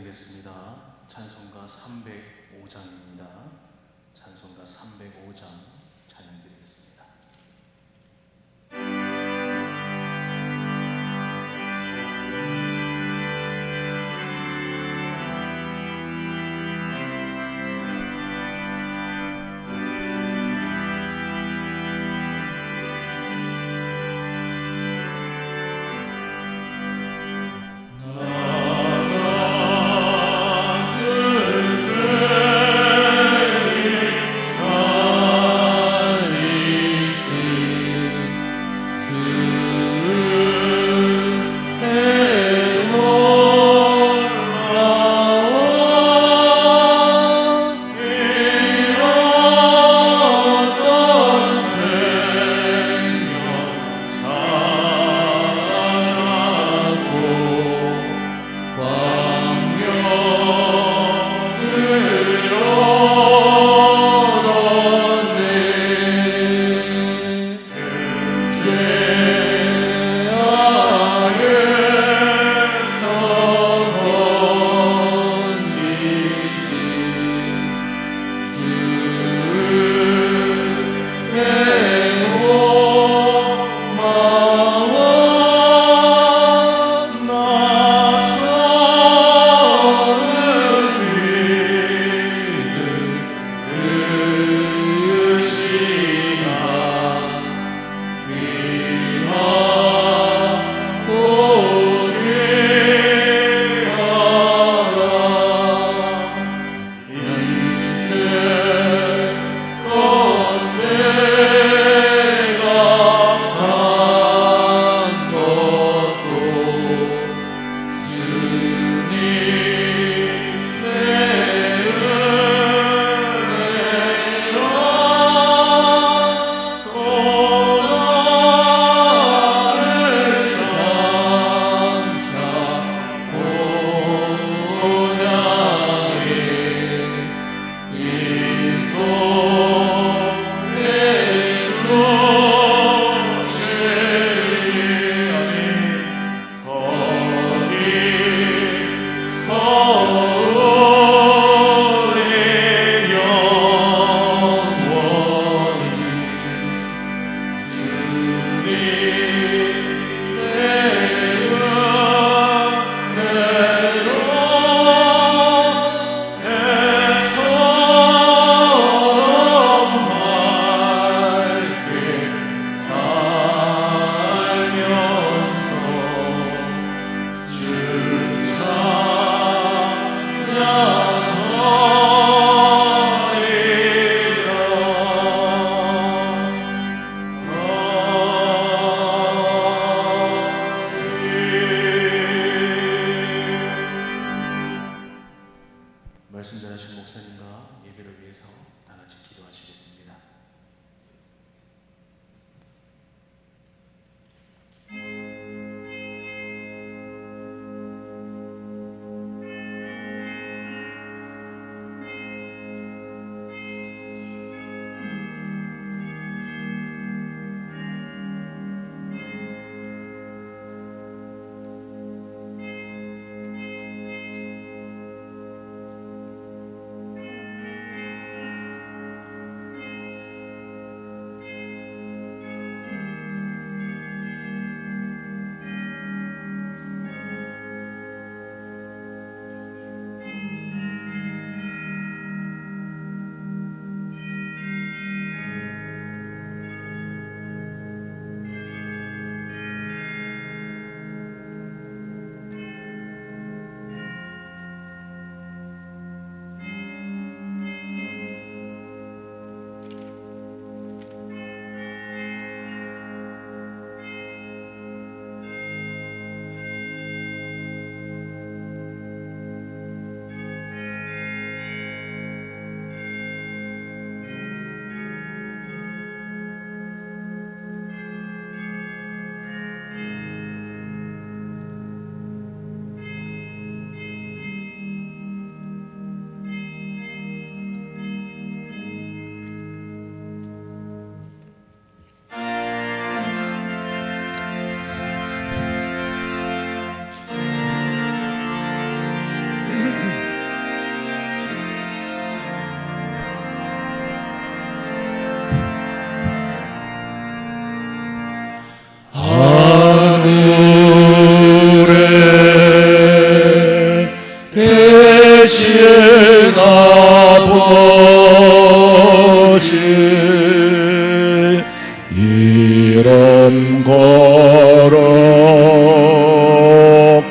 드리겠습니다. 찬송가 305장입니다. 찬송가 305장 찬양 드리겠습니다. 그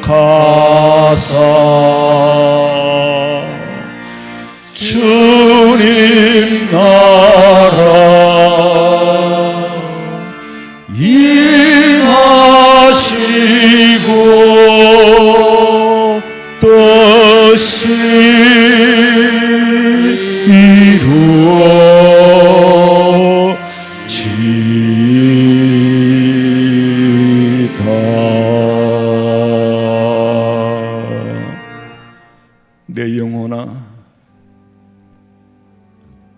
거룩하사 주님 나라 임하시고 뜻이 이루어지다. 내 영혼아,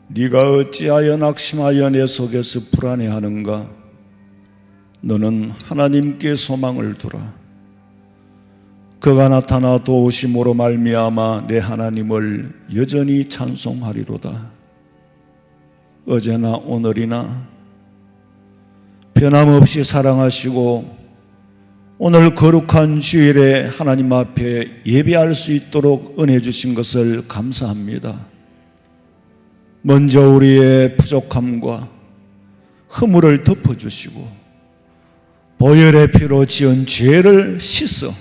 네가 어찌하여 낙심하여 내 속에서 불안해하는가? 너는 하나님께 소망을 두라. 그가 나타나 도우심으로 말미암아 내 하나님을 여전히 찬송하리로다. 어제나 오늘이나 변함없이 사랑하시고 오늘 거룩한 주일에 하나님 앞에 예배할 수 있도록 은혜 주신 것을 감사합니다. 먼저 우리의 부족함과 허물을 덮어주시고 보혈의 피로 지은 죄를 씻어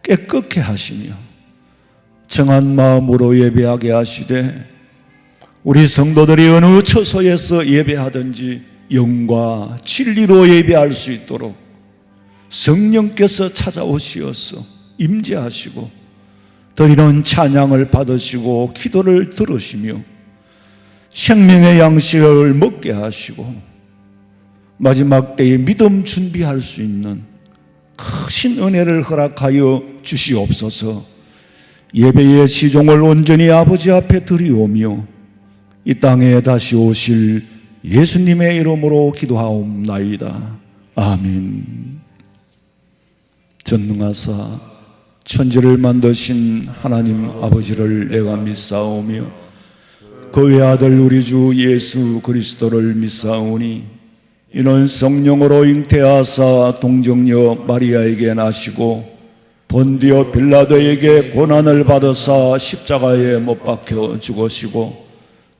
깨끗게 하시며 정한 마음으로 예배하게 하시되 우리 성도들이 어느 처소에서 예배하든지 영과 진리로 예배할 수 있도록 성령께서 찾아오시어서 임재하시고 드리는 찬양을 받으시고 기도를 들으시며 생명의 양식을 먹게 하시고 마지막 때에 믿음 준비할 수 있는 크신 은혜를 허락하여 주시옵소서. 예배의 시종을 온전히 아버지 앞에 드리오며 이 땅에 다시 오실 예수님의 이름으로 기도하옵나이다. 아멘. 전능하사 천지를 만드신 하나님 아버지를 내가 믿사오며 그의 아들 우리 주 예수 그리스도를 믿사오니 이는 성령으로 잉태하사 동정녀 마리아에게 나시고 본디오 빌라도에게 고난을 받으사 십자가에 못 박혀 죽으시고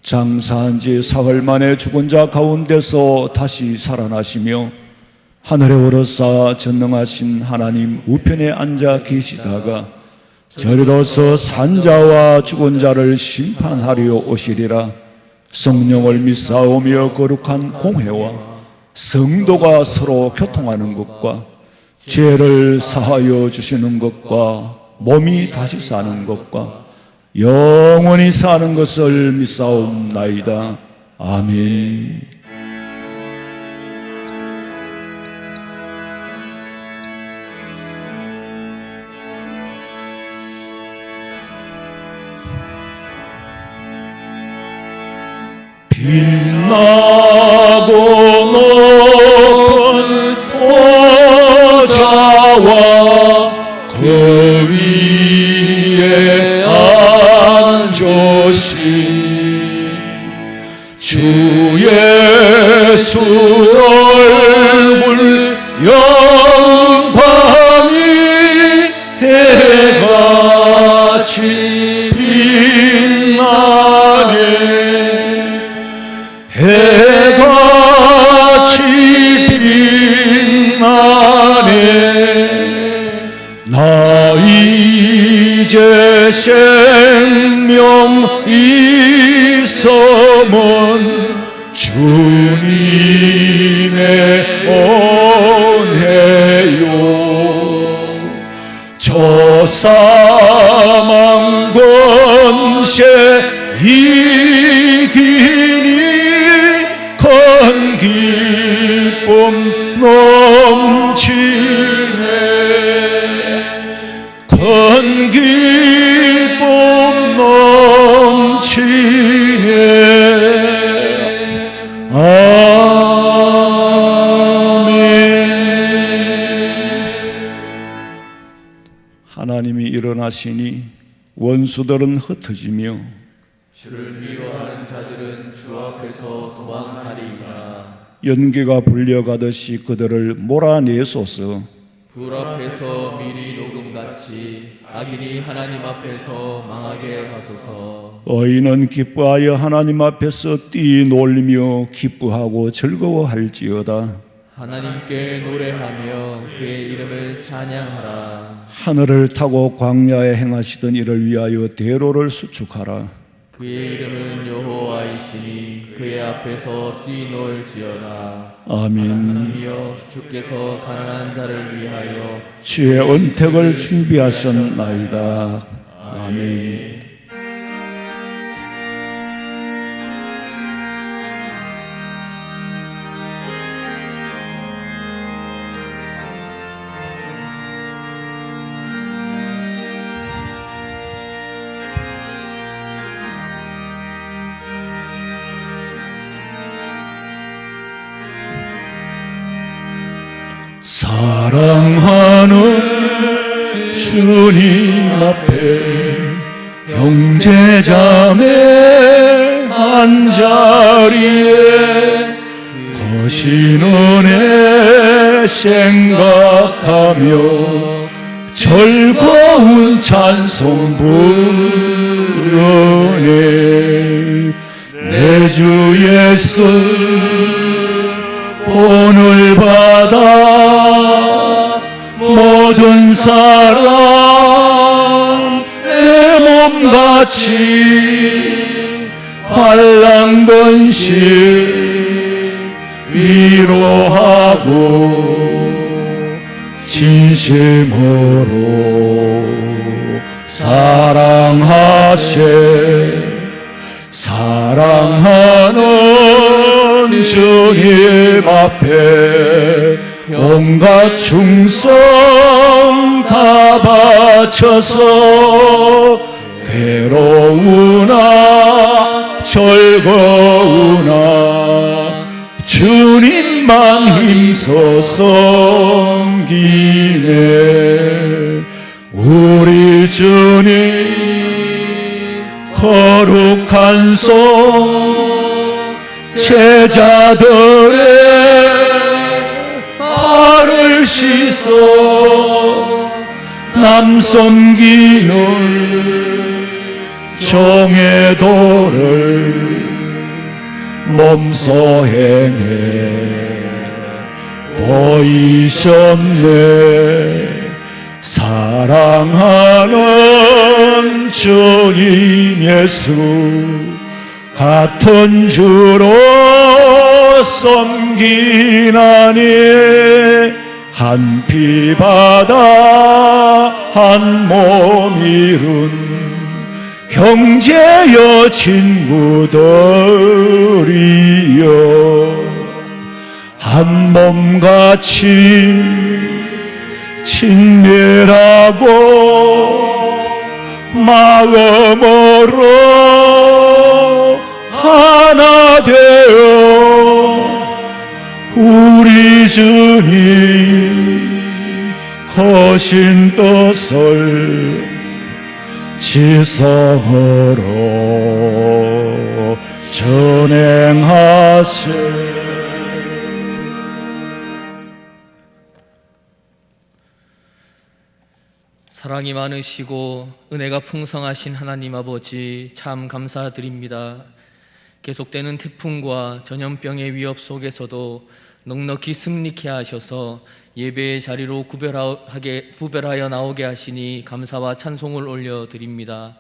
장사한 지 사흘 만에 죽은 자 가운데서 다시 살아나시며 하늘에 오르사 전능하신 하나님 우편에 앉아 계시다가 저리로서 산자와 죽은 자를 심판하려 오시리라. 성령을 믿사오며 거룩한 공회와 성도가 서로 교통하는 것과 죄를 사하여 주시는 것과 몸이 다시 사는 것과 영원히 사는 것을 믿사옵나이다. 아멘. 빛나고 높은 보좌와 그 위에 앉으신 주 예수 얼굴 영광이 해같이 빛나네. 해같이 빛나네. 나 이제 생명 있음은 주님의 은혜요. 저 사망 권세 이기니 큰 기쁨 넘치네. 큰 기쁨 넘치네. 아멘. 하나님이 일어나시니 원수들은 흩어지며 주를 미워하는 자들은 주 앞에서 도망하리이다. 연기가 불려가듯이 그들을 몰아내소서. 불 앞에서 미리 녹음같이 악인이 하나님 앞에서 망하게 하소서. 의인은 기뻐하여 하나님 앞에서 뛰놀리며 기뻐하고 즐거워할지어다. 하나님께 노래하며 그의 이름을 찬양하라. 하늘을 타고 광야에 행하시던 이를 위하여 대로를 수축하라. 그의 이름은 여호와이시니 그의 앞에서 뛰놀지어다. 아멘. 하나님이여 주께서 가난한 자를 위하여 주의 은택을 준비하셨나이다. 아멘. 사랑하는 주님 앞에 형제자매 한자리에 거신 은혜 생각하며 즐거운 찬송 부르네. 내 주 예수 본을 받아 모든 사람 내 몸같이 반랑번씩 위로하고 진심으로 사랑하는 주님 앞에 온갖 충성 다 바쳐서 괴로우나 즐거우나 주님만 힘써 섬기네. 우리 주님 거룩한 손 제자들의 발을 씻어 남 섬기는 정의 도를 몸소 행해 보이셨네. 사랑하는 주님 예수 같은 주로 섬기나니 한 피 받아 한 몸 이룬 형제여 친구들이여 한 몸같이 친밀하고 마음으로 하나 되어 우리 주님 거신 뜻을 지성으로 전행하세. 사랑이 많으시고 은혜가 풍성하신 하나님 아버지 참 감사드립니다. 계속되는 태풍과 전염병의 위협 속에서도 넉넉히 승리케 하셔서 예배의 자리로 구별하여 나오게 하시니 감사와 찬송을 올려드립니다.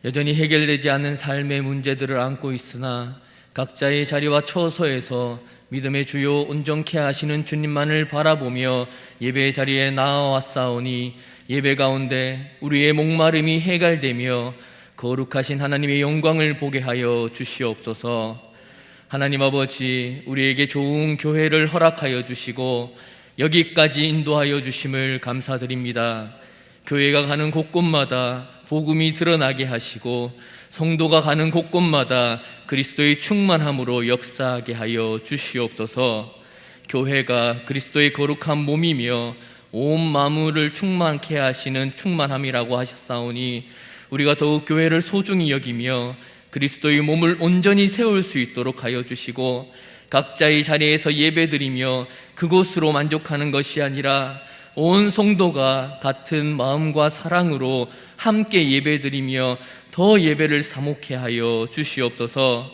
여전히 해결되지 않은 삶의 문제들을 안고 있으나 각자의 자리와 처소에서 믿음의 주요 온전케 하시는 주님만을 바라보며 예배의 자리에 나아왔사오니 예배 가운데 우리의 목마름이 해갈되며 거룩하신 하나님의 영광을 보게 하여 주시옵소서. 하나님 아버지, 우리에게 좋은 교회를 허락하여 주시고 여기까지 인도하여 주심을 감사드립니다. 교회가 가는 곳곳마다 복음이 드러나게 하시고 성도가 가는 곳곳마다 그리스도의 충만함으로 역사하게 하여 주시옵소서. 교회가 그리스도의 거룩한 몸이며 온 만물을 충만케 하시는 충만함이라고 하셨사오니 우리가 더욱 교회를 소중히 여기며 그리스도의 몸을 온전히 세울 수 있도록 하여 주시고 각자의 자리에서 예배드리며 그곳으로 만족하는 것이 아니라 온 성도가 같은 마음과 사랑으로 함께 예배드리며 더 예배를 사목케 하여 주시옵소서.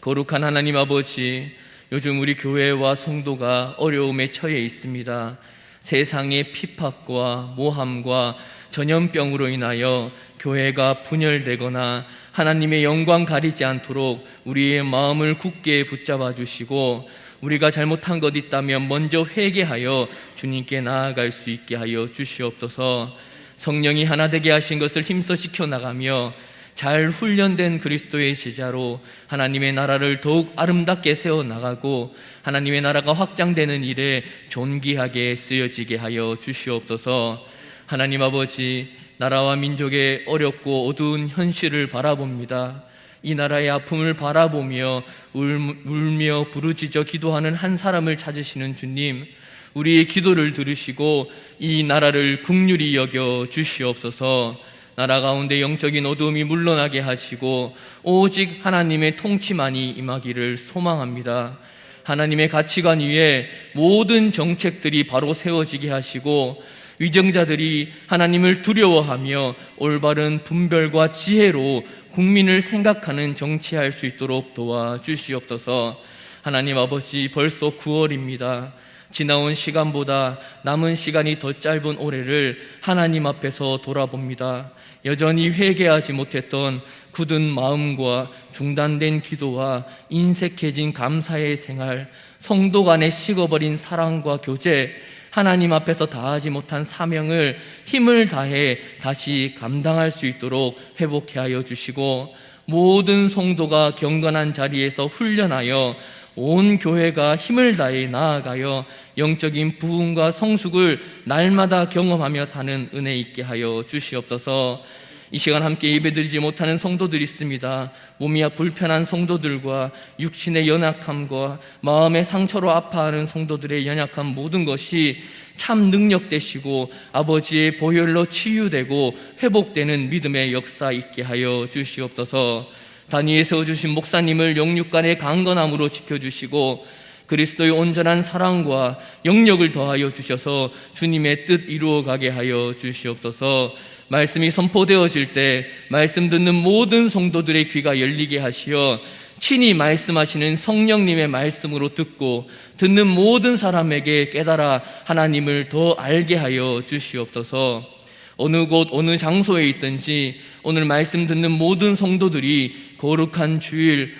거룩한 하나님 아버지, 요즘 우리 교회와 성도가 어려움에 처해 있습니다. 세상의 핍박과 모함과 전염병으로 인하여 교회가 분열되거나 하나님의 영광 가리지 않도록 우리의 마음을 굳게 붙잡아 주시고, 우리가 잘못한 것 있다면 먼저 회개하여 주님께 나아갈 수 있게 하여 주시옵소서. 성령이 하나 되게 하신 것을 힘써 지켜나가며 잘 훈련된 그리스도의 제자로 하나님의 나라를 더욱 아름답게 세워나가고 하나님의 나라가 확장되는 일에 존귀하게 쓰여지게 하여 주시옵소서. 하나님 아버지, 나라와 민족의 어렵고 어두운 현실을 바라봅니다. 이 나라의 아픔을 바라보며 울며 부르짖어 기도하는 한 사람을 찾으시는 주님, 우리의 기도를 들으시고 이 나라를 긍휼히 여겨 주시옵소서. 나라 가운데 영적인 어두움이 물러나게 하시고 오직 하나님의 통치만이 임하기를 소망합니다. 하나님의 가치관 위에 모든 정책들이 바로 세워지게 하시고 위정자들이 하나님을 두려워하며 올바른 분별과 지혜로 국민을 생각하는 정치할 수 있도록 도와주시옵소서. 하나님 아버지, 벌써 9월입니다. 지나온 시간보다 남은 시간이 더 짧은 올해를 하나님 앞에서 돌아봅니다. 여전히 회개하지 못했던 굳은 마음과 중단된 기도와 인색해진 감사의 생활, 성도 간에 식어버린 사랑과 교제, 하나님 앞에서 다하지 못한 사명을 힘을 다해 다시 감당할 수 있도록 회복해 하여 주시고, 모든 성도가 경건한 자리에서 훈련하여 온 교회가 힘을 다해 나아가여 영적인 부흥과 성숙을 날마다 경험하며 사는 은혜 있게 하여 주시옵소서. 이 시간 함께 예배드리지 못하는 성도들이 있습니다. 몸이 불편한 성도들과 육신의 연약함과 마음의 상처로 아파하는 성도들의 연약한 모든 것이 참 능력 되시고 아버지의 보혈로 치유되고 회복되는 믿음의 역사 있게 하여 주시옵소서. 단위에 세워주신 목사님을 영육간의 강건함으로 지켜주시고 그리스도의 온전한 사랑과 영력을 더하여 주셔서 주님의 뜻 이루어가게 하여 주시옵소서. 말씀이 선포되어질 때 말씀 듣는 모든 성도들의 귀가 열리게 하시어 친히 말씀하시는 성령님의 말씀으로 듣고 듣는 모든 사람에게 깨달아 하나님을 더 알게 하여 주시옵소서. 어느 곳 어느 장소에 있든지 오늘 말씀 듣는 모든 성도들이 거룩한 주일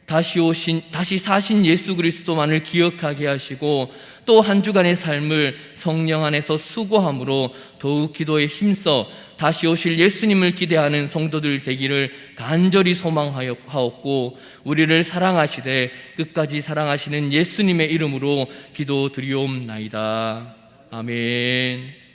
다시 사신 예수 그리스도만을 기억하게 하시고 또 한 주간의 삶을 성령 안에서 수고함으로 더욱 기도에 힘써 다시 오실 예수님을 기대하는 성도들 되기를 간절히 소망하옵고 우리를 사랑하시되 끝까지 사랑하시는 예수님의 이름으로 기도드리옵나이다. 아멘.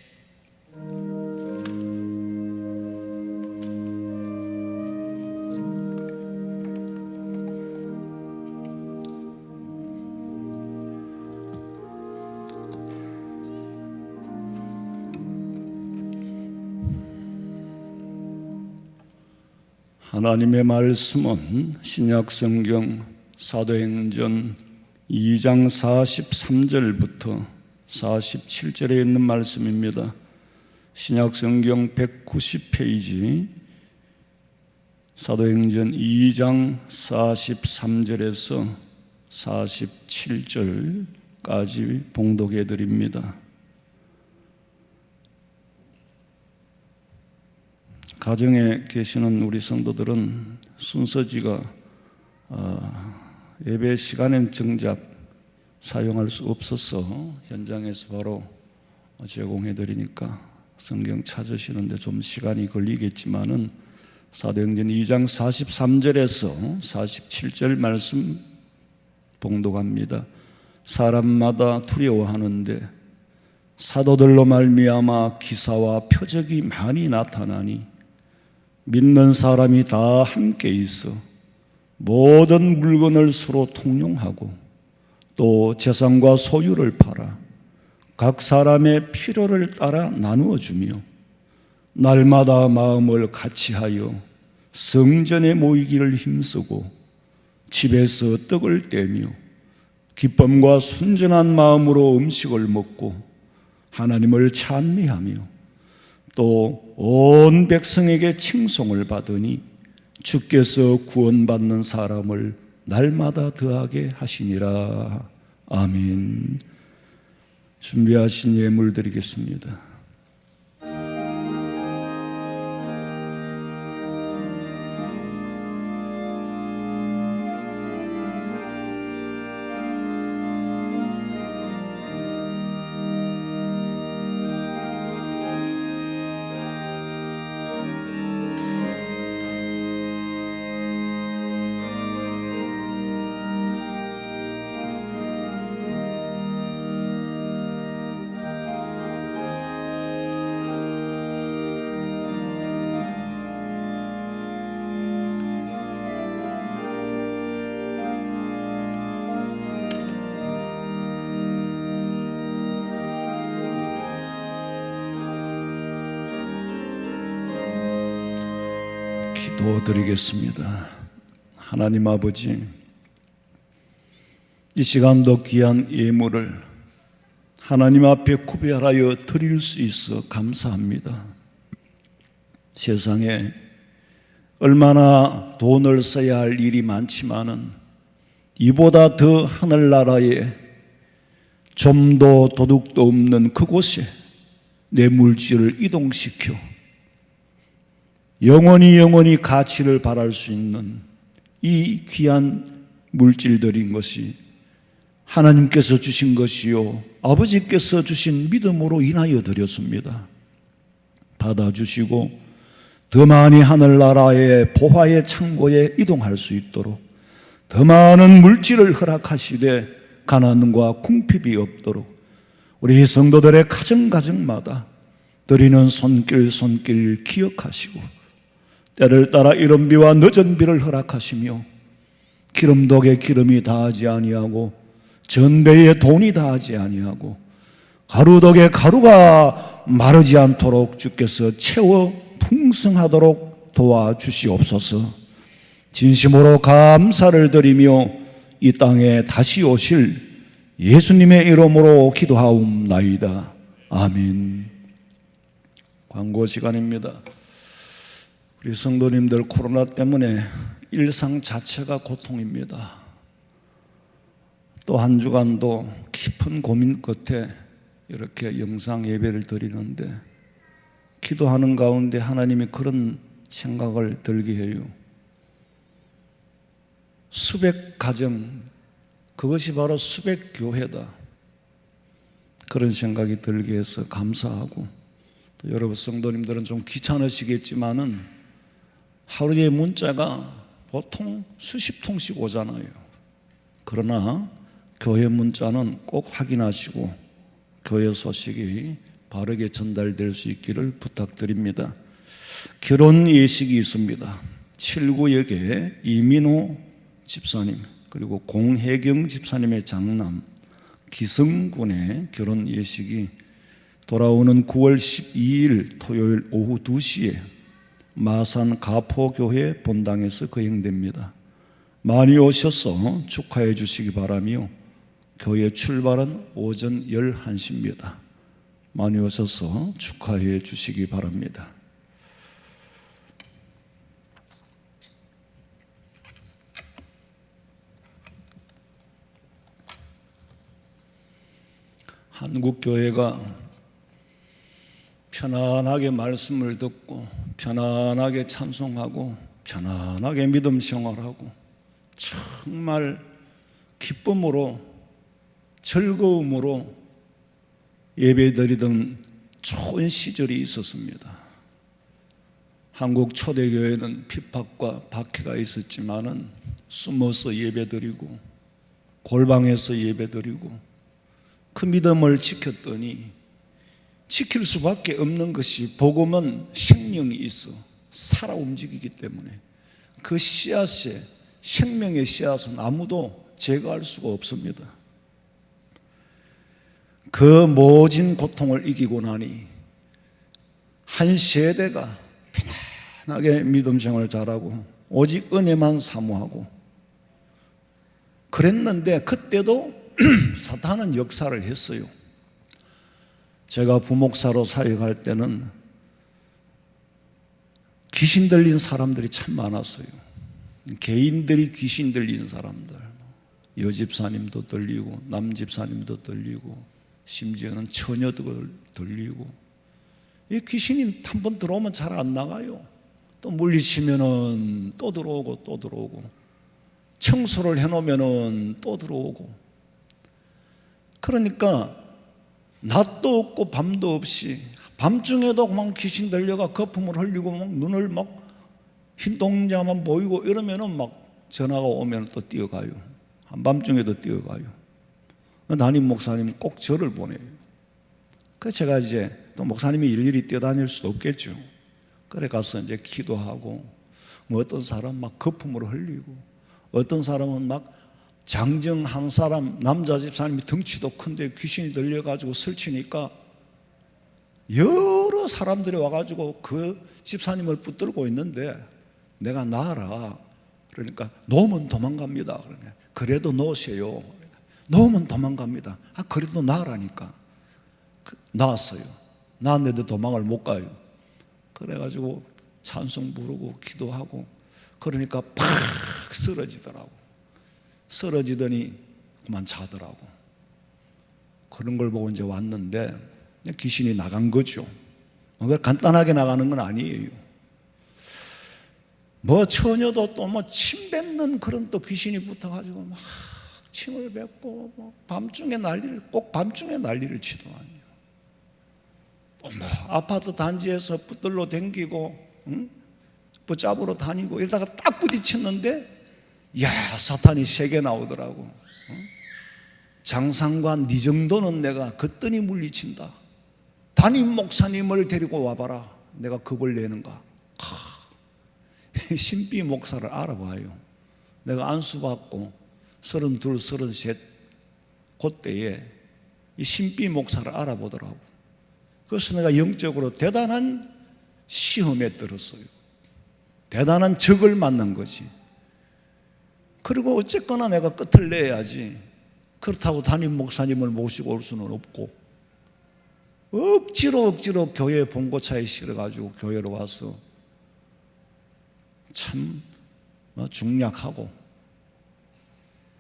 하나님의 말씀은 신약성경 사도행전 2장 43절부터 47절에 있는 말씀입니다. 신약성경 190페이지 사도행전 2장 43절에서 47절까지 봉독해 드립니다. 가정에 계시는 우리 성도들은 순서지가 예배 시간엔 정작 사용할 수 없어서 현장에서 바로 제공해 드리니까 성경 찾으시는데 좀 시간이 걸리겠지만은 사도행전 2장 43절에서 47절 말씀 봉독합니다. 사람마다 두려워하는데 사도들로 말미암아 기사와 표적이 많이 나타나니 믿는 사람이 다 함께 있어 모든 물건을 서로 통용하고 또 재산과 소유를 팔아 각 사람의 필요를 따라 나누어 주며 날마다 마음을 같이하여 성전에 모이기를 힘쓰고 집에서 떡을 떼며 기쁨과 순전한 마음으로 음식을 먹고 하나님을 찬미하며 또 온 백성에게 칭송을 받으니 주께서 구원받는 사람을 날마다 더하게 하시니라. 아멘. 준비하신 예물 드리겠습니다. 기도드리겠습니다. 하나님 아버지, 이 시간도 귀한 예물을 하나님 앞에 구별하여 드릴 수 있어 감사합니다. 세상에 얼마나 돈을 써야 할 일이 많지만은 이보다 더 하늘나라에 좀도 도둑도 없는 그곳에 내 물질을 이동시켜 영원히 가치를 발할 수 있는 이 귀한 물질들인 것이 하나님께서 주신 것이요 아버지께서 주신 믿음으로 인하여 드렸습니다. 받아주시고 더 많이 하늘나라의 보화의 창고에 이동할 수 있도록 더 많은 물질을 허락하시되 가난과 궁핍이 없도록 우리 성도들의 가정마다 드리는 손길 기억하시고 때를 따라 이른 비와 늦은 비를 허락하시며 기름독에 기름이 다하지 아니하고 전대에 돈이 다하지 아니하고 가루독에 가루가 마르지 않도록 주께서 채워 풍성하도록 도와주시옵소서. 진심으로 감사를 드리며 이 땅에 다시 오실 예수님의 이름으로 기도하옵나이다. 아멘. 광고 시간입니다. 우리 성도님들 코로나 때문에 일상 자체가 고통입니다. 또 한 주간도 깊은 고민 끝에 이렇게 영상 예배를 드리는데 기도하는 가운데 하나님이 그런 생각을 들게 해요. 수백 가정, 그것이 바로 수백 교회다. 그런 생각이 들게 해서 감사하고, 또 여러분 성도님들은 좀 귀찮으시겠지만은 하루에 문자가 보통 수십 통씩 오잖아요. 그러나 교회 문자는 꼭 확인하시고 교회 소식이 바르게 전달될 수 있기를 부탁드립니다. 결혼 예식이 있습니다. 7구역에 이민호 집사님 그리고 공혜경 집사님의 장남 기성군의 결혼 예식이 돌아오는 9월 12일 토요일 오후 2시에 마산 가포교회 본당에서 거행됩니다. 많이 오셔서 축하해 주시기 바라며 교회 출발은 오전 11시입니다. 많이 오셔서 축하해 주시기 바랍니다. 한국교회가 편안하게 말씀을 듣고 편안하게 찬송하고 편안하게 믿음 생활하고 정말 기쁨으로 즐거움으로 예배드리던 좋은 시절이 있었습니다. 한국 초대교회는 핍박과 박해가 있었지만은 숨어서 예배드리고 골방에서 예배드리고 그 믿음을 지켰더니 지킬 수밖에 없는 것이 복음은 생명이 있어 살아 움직이기 때문에 그 씨앗에 생명의 씨앗은 아무도 제거할 수가 없습니다. 그 모진 고통을 이기고 나니 한 세대가 편안하게 믿음 생활을 잘하고 오직 은혜만 사모하고 그랬는데 그때도 사탄은 역사를 했어요. 제가 부목사로 사역할 때는 귀신 들린 사람들이 참 많았어요. 개인들이 귀신 들린 사람들, 여집사님도 들리고 남집사님도 들리고 심지어는 처녀도 들리고, 이 귀신이 한 번 들어오면 잘 안 나가요. 또 물리치면은 또 들어오고 또 들어오고, 청소를 해놓으면은 또 들어오고. 그러니까 낮도 없고 밤도 없이 밤중에도 막 귀신 들려가 거품을 흘리고 막 눈을 막 흰 동자만 보이고 이러면은 막 전화가 오면 또 뛰어가요. 한밤중에도 뛰어가요. 담임 목사님 꼭 저를 보내요. 그래서 제가 이제 또 목사님이 일일이 뛰어다닐 수도 없겠죠. 그래 가서 이제 기도하고, 뭐 어떤 사람 막 거품으로 흘리고, 어떤 사람은 막 장정 한 사람, 남자 집사님이 덩치도 큰데 귀신이 들려가지고 설치니까 여러 사람들이 와가지고 그 집사님을 붙들고 있는데 내가 놔라. 그러니까 놓으면 도망갑니다. 그러냐. 그래도 놓으세요. 놓으면 도망갑니다. 아, 그래도 놔라니까. 나왔어요. 나왔는데 도망을 못 가요. 그래가지고 찬송 부르고 기도하고, 그러니까 팍 쓰러지더라고. 쓰러지더니 그만 자더라고. 그런 걸 보고 이제 왔는데 귀신이 나간 거죠. 간단하게 나가는 건 아니에요. 뭐 처녀도 또 뭐 침 뱉는 그런 또 귀신이 붙어가지고 막 침을 뱉고, 뭐 밤중에 난리를, 꼭 밤중에 난리를 치더만요. 또 뭐 아파트 단지에서 붙들러 댕기고, 붙잡으러 다니고 이러다가 딱 부딪혔는데, 야, 사탄이 세게 나오더라고. 장상관, 네 정도는 내가 거뜬히 물리친다. 담임 목사님을 데리고 와봐라. 내가 겁을 내는가. 신비 목사를 알아봐요. 내가 안수받고 32, 33 그때에 이 신비 목사를 알아보더라고. 그래서 내가 영적으로 대단한 시험에 들었어요. 대단한 적을 만난 거지. 그리고 어쨌거나 내가 끝을 내야지. 그렇다고 담임 목사님을 모시고 올 수는 없고, 억지로 교회 봉고차에 실어가지고 교회로 와서 참 중략하고,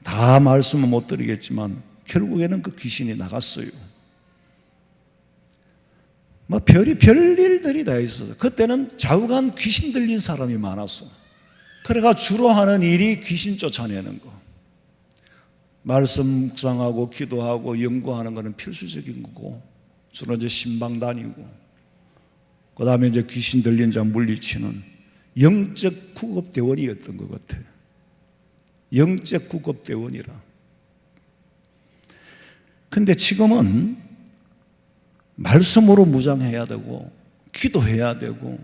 다 말씀은 못 드리겠지만 결국에는 그 귀신이 나갔어요. 뭐 별일들이 다 있어서, 그때는 좌우간 귀신 들린 사람이 많았어. 그래가 주로 하는 일이 귀신 쫓아내는 거. 말씀 묵상하고 기도하고 연구하는 것은 필수적인 거고, 주로 이제 신방 다니고, 그 다음에 이제 귀신 들린 자 물리치는 영적 구급대원이었던 것 같아요. 영적 구급대원이라. 근데 지금은 말씀으로 무장해야 되고 기도해야 되고,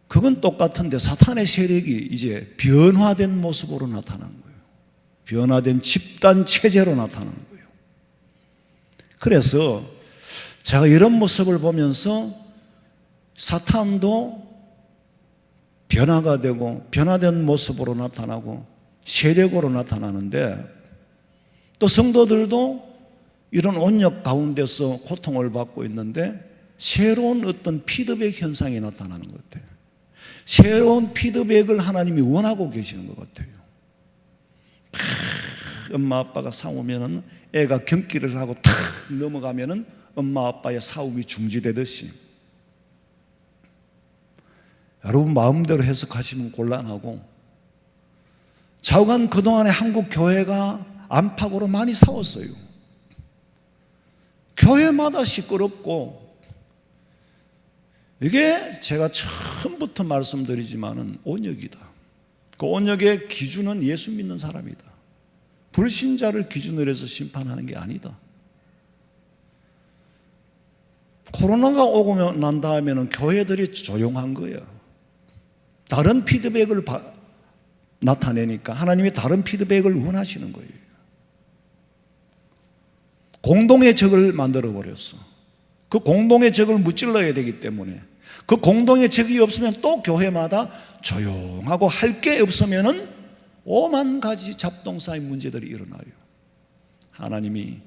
그건 똑같은데 사탄의 세력이 이제 변화된 모습으로 나타난 거예요. 변화된 집단 체제로 나타나는 거예요. 그래서 제가 이런 모습을 보면서 사탄도 변화가 되고 변화된 모습으로 나타나고 세력으로 나타나는데, 또 성도들도 이런 온역 가운데서 고통을 받고 있는데 새로운 어떤 피드백 현상이 나타나는 것 같아요. 새로운 피드백을 하나님이 원하고 계시는 것 같아요. 엄마 아빠가 싸우면은 애가 경기를 하고 탁 넘어가면은 엄마 아빠의 싸움이 중지되듯이, 여러분 마음대로 해석하시면 곤란하고, 좌우간 그동안에 한국 교회가 안팎으로 많이 싸웠어요. 교회마다 시끄럽고, 이게 제가 처음부터 말씀드리지만은 온역이다. 그 온역의 기준은 예수 믿는 사람이다. 불신자를 기준으로 해서 심판하는 게 아니다. 코로나가 오고 난 다음에는 교회들이 조용한 거야. 다른 피드백을 나타내니까 하나님이 다른 피드백을 원하시는 거예요. 공동의 적을 만들어버렸어. 그 공동의 적을 무찔러야 되기 때문에, 그 공동의 적이 없으면 또 교회마다 조용하고 할 게 없으면은 5만 가지 잡동사의 문제들이 일어나요. 하나님이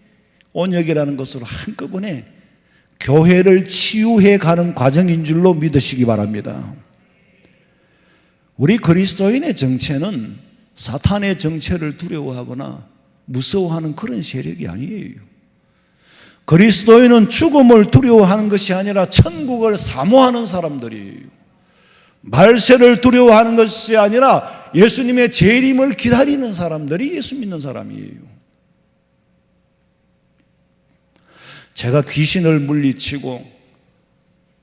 온역이라는 것으로 한꺼번에 교회를 치유해 가는 과정인 줄로 믿으시기 바랍니다. 우리 그리스도인의 정체는 사탄의 정체를 두려워하거나 무서워하는 그런 세력이 아니에요. 그리스도인은 죽음을 두려워하는 것이 아니라 천국을 사모하는 사람들이에요. 말세를 두려워하는 것이 아니라 예수님의 재림을 기다리는 사람들이 예수 믿는 사람이에요. 제가 귀신을 물리치고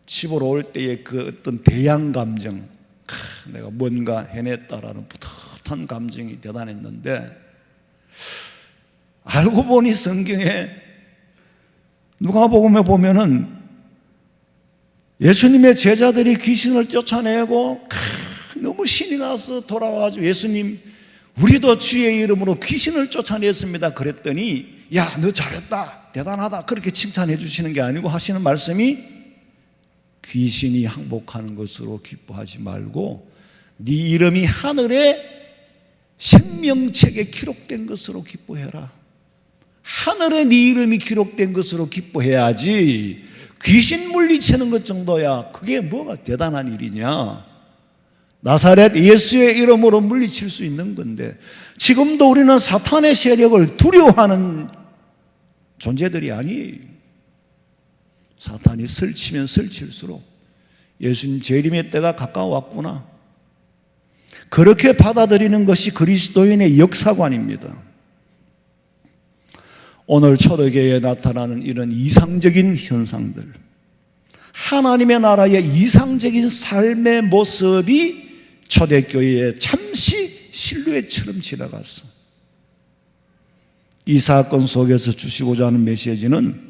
집으로 올 때의 그 어떤 대양 감정, 내가 뭔가 해냈다라는 뿌듯한 감정이 대단했는데, 알고 보니 성경에 누가복음에 보면은 예수님의 제자들이 귀신을 쫓아내고 너무 신이 나서 돌아와가지고 예수님, 우리도 주의 이름으로 귀신을 쫓아냈습니다 그랬더니, 야, 너 잘했다, 대단하다, 그렇게 칭찬해 주시는 게 아니고 하시는 말씀이, 귀신이 항복하는 것으로 기뻐하지 말고 네 이름이 하늘의 생명책에 기록된 것으로 기뻐해라. 하늘에 네 이름이 기록된 것으로 기뻐해야지 귀신 물리치는 것 정도야 그게 뭐가 대단한 일이냐. 나사렛 예수의 이름으로 물리칠 수 있는 건데, 지금도 우리는 사탄의 세력을 두려워하는 존재들이 아니에요. 사탄이 설치면 설칠수록 예수님 재림의 때가 가까워왔구나, 그렇게 받아들이는 것이 그리스도인의 역사관입니다. 오늘 초대교회에 나타나는 이런 이상적인 현상들, 하나님의 나라의 이상적인 삶의 모습이 초대교회에 잠시 실루엣처럼 지나갔어. 이 사건 속에서 주시고자 하는 메시지는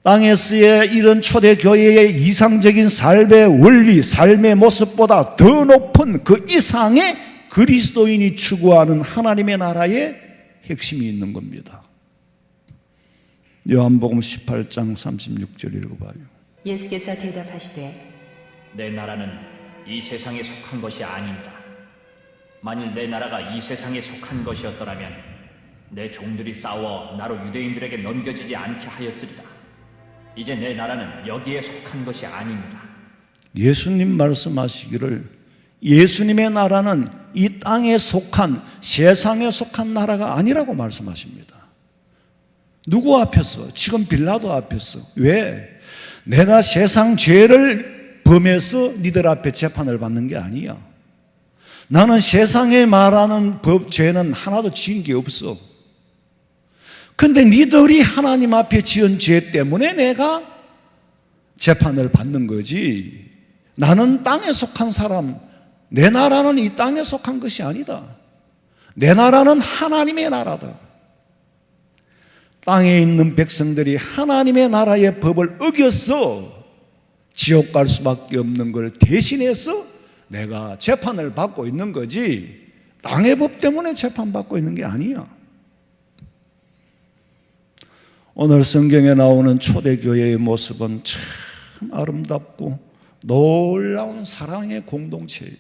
땅에서의 이런 초대교회의 이상적인 삶의 원리, 삶의 모습보다 더 높은 그 이상의 그리스도인이 추구하는 하나님의 나라의 핵심이 있는 겁니다. 요한복음 18장 36절 읽어봐요. 예수께서 대답하시되 내 나라는 이 세상에 속한 것이 아닙니다. 만일 내 나라가 이 세상에 속한 것이었더라면 내 종들이 싸워 나로 유대인들에게 넘겨지지 않게 하였으리라. 이제 내 나라는 여기에 속한 것이 아닙니다. 예수님 말씀하시기를 예수님의 나라는 이 땅에 속한, 세상에 속한 나라가 아니라고 말씀하십니다. 누구 앞에서? 지금 빌라도 앞에서. 왜? 내가 세상 죄를 범해서 니들 앞에 재판을 받는 게 아니야. 나는 세상에 말하는 법, 죄는 하나도 지은 게 없어. 근데 니들이 하나님 앞에 지은 죄 때문에 내가 재판을 받는 거지. 나는 땅에 속한 사람, 내 나라는 이 땅에 속한 것이 아니다. 내 나라는 하나님의 나라다. 땅에 있는 백성들이 하나님의 나라의 법을 어겨서 지옥 갈 수밖에 없는 걸 대신해서 내가 재판을 받고 있는 거지, 땅의 법 때문에 재판받고 있는 게 아니야. 오늘 성경에 나오는 초대교회의 모습은 참 아름답고 놀라운 사랑의 공동체예요.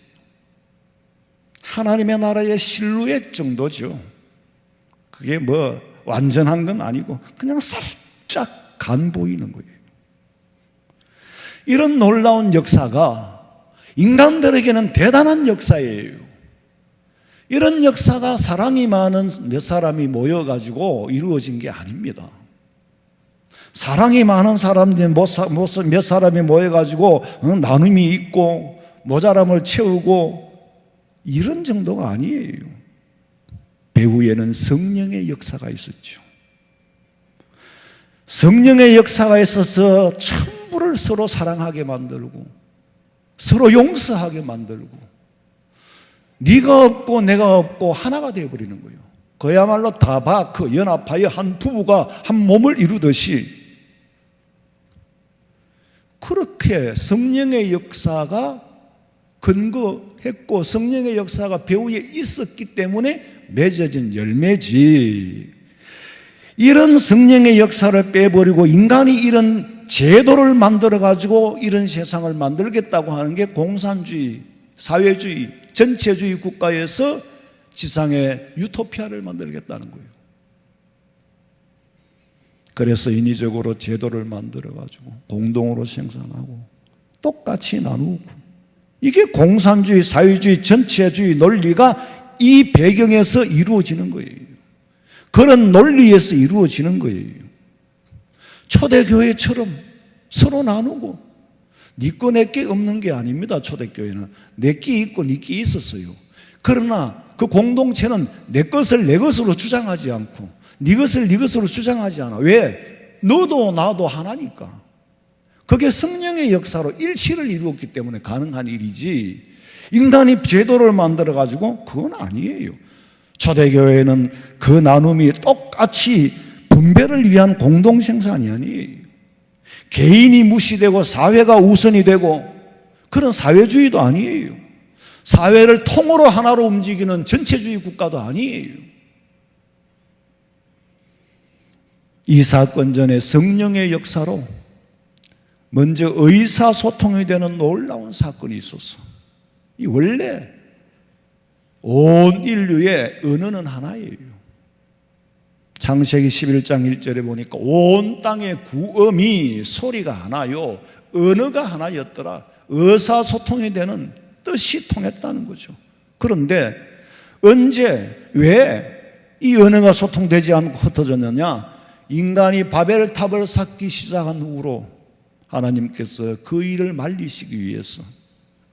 하나님의 나라의 실루엣 정도죠. 그게 뭐 완전한 건 아니고 그냥 살짝 간 보이는 거예요. 이런 놀라운 역사가 인간들에게는 대단한 역사예요. 이런 역사가 사랑이 많은 몇 사람이 모여가지고 이루어진 게 아닙니다. 사랑이 많은 사람들 몇 사람이 모여가지고 나눔이 있고 모자람을 채우고 이런 정도가 아니에요. 배후에는 성령의 역사가 있었죠. 성령의 역사가 있어서 천부를 서로 사랑하게 만들고 서로 용서하게 만들고 네가 없고 내가 없고 하나가 되어버리는 거예요. 그야말로 다바크, 연합하여 한 부부가 한 몸을 이루듯이 그렇게 성령의 역사가 근거했고 성령의 역사가 배후에 있었기 때문에 맺어진 열매지. 이런 성령의 역사를 빼버리고 인간이 이런 제도를 만들어가지고 이런 세상을 만들겠다고 하는 게 공산주의, 사회주의, 전체주의 국가에서 지상의 유토피아를 만들겠다는 거예요. 그래서 인위적으로 제도를 만들어가지고 공동으로 생산하고 똑같이 나누고 이게 공산주의, 사회주의, 전체주의 논리가 이 배경에서 이루어지는 거예요. 그런 논리에서 이루어지는 거예요. 초대교회처럼 서로 나누고 니꺼 내꺼 없는 게 아닙니다. 초대교회는 내끼 있고 니끼 있었어요. 그러나 그 공동체는 내 것을 내 것으로 주장하지 않고 네 것을 네 것으로 주장하지 않아. 왜? 너도 나도 하나니까. 그게 성령의 역사로 일치를 이루었기 때문에 가능한 일이지, 인간이 제도를 만들어 가지고 그건 아니에요. 초대교회는 그 나눔이 똑같이 분배를 위한 공동생산이 아니에요. 개인이 무시되고 사회가 우선이 되고 그런 사회주의도 아니에요. 사회를 통으로 하나로 움직이는 전체주의 국가도 아니에요. 이 사건 전에 성령의 역사로 먼저 의사소통이 되는 놀라운 사건이 있었어. 이 원래 온 인류의 언어는 하나예요. 창세기 11장 1절에 보니까 온 땅의 구음이 소리가 하나요, 언어가 하나였더라. 의사소통이 되는 뜻이 통했다는 거죠. 그런데 언제, 왜 이 언어가 소통되지 않고 흩어졌느냐? 인간이 바벨탑을 쌓기 시작한 후로 하나님께서 그 일을 말리시기 위해서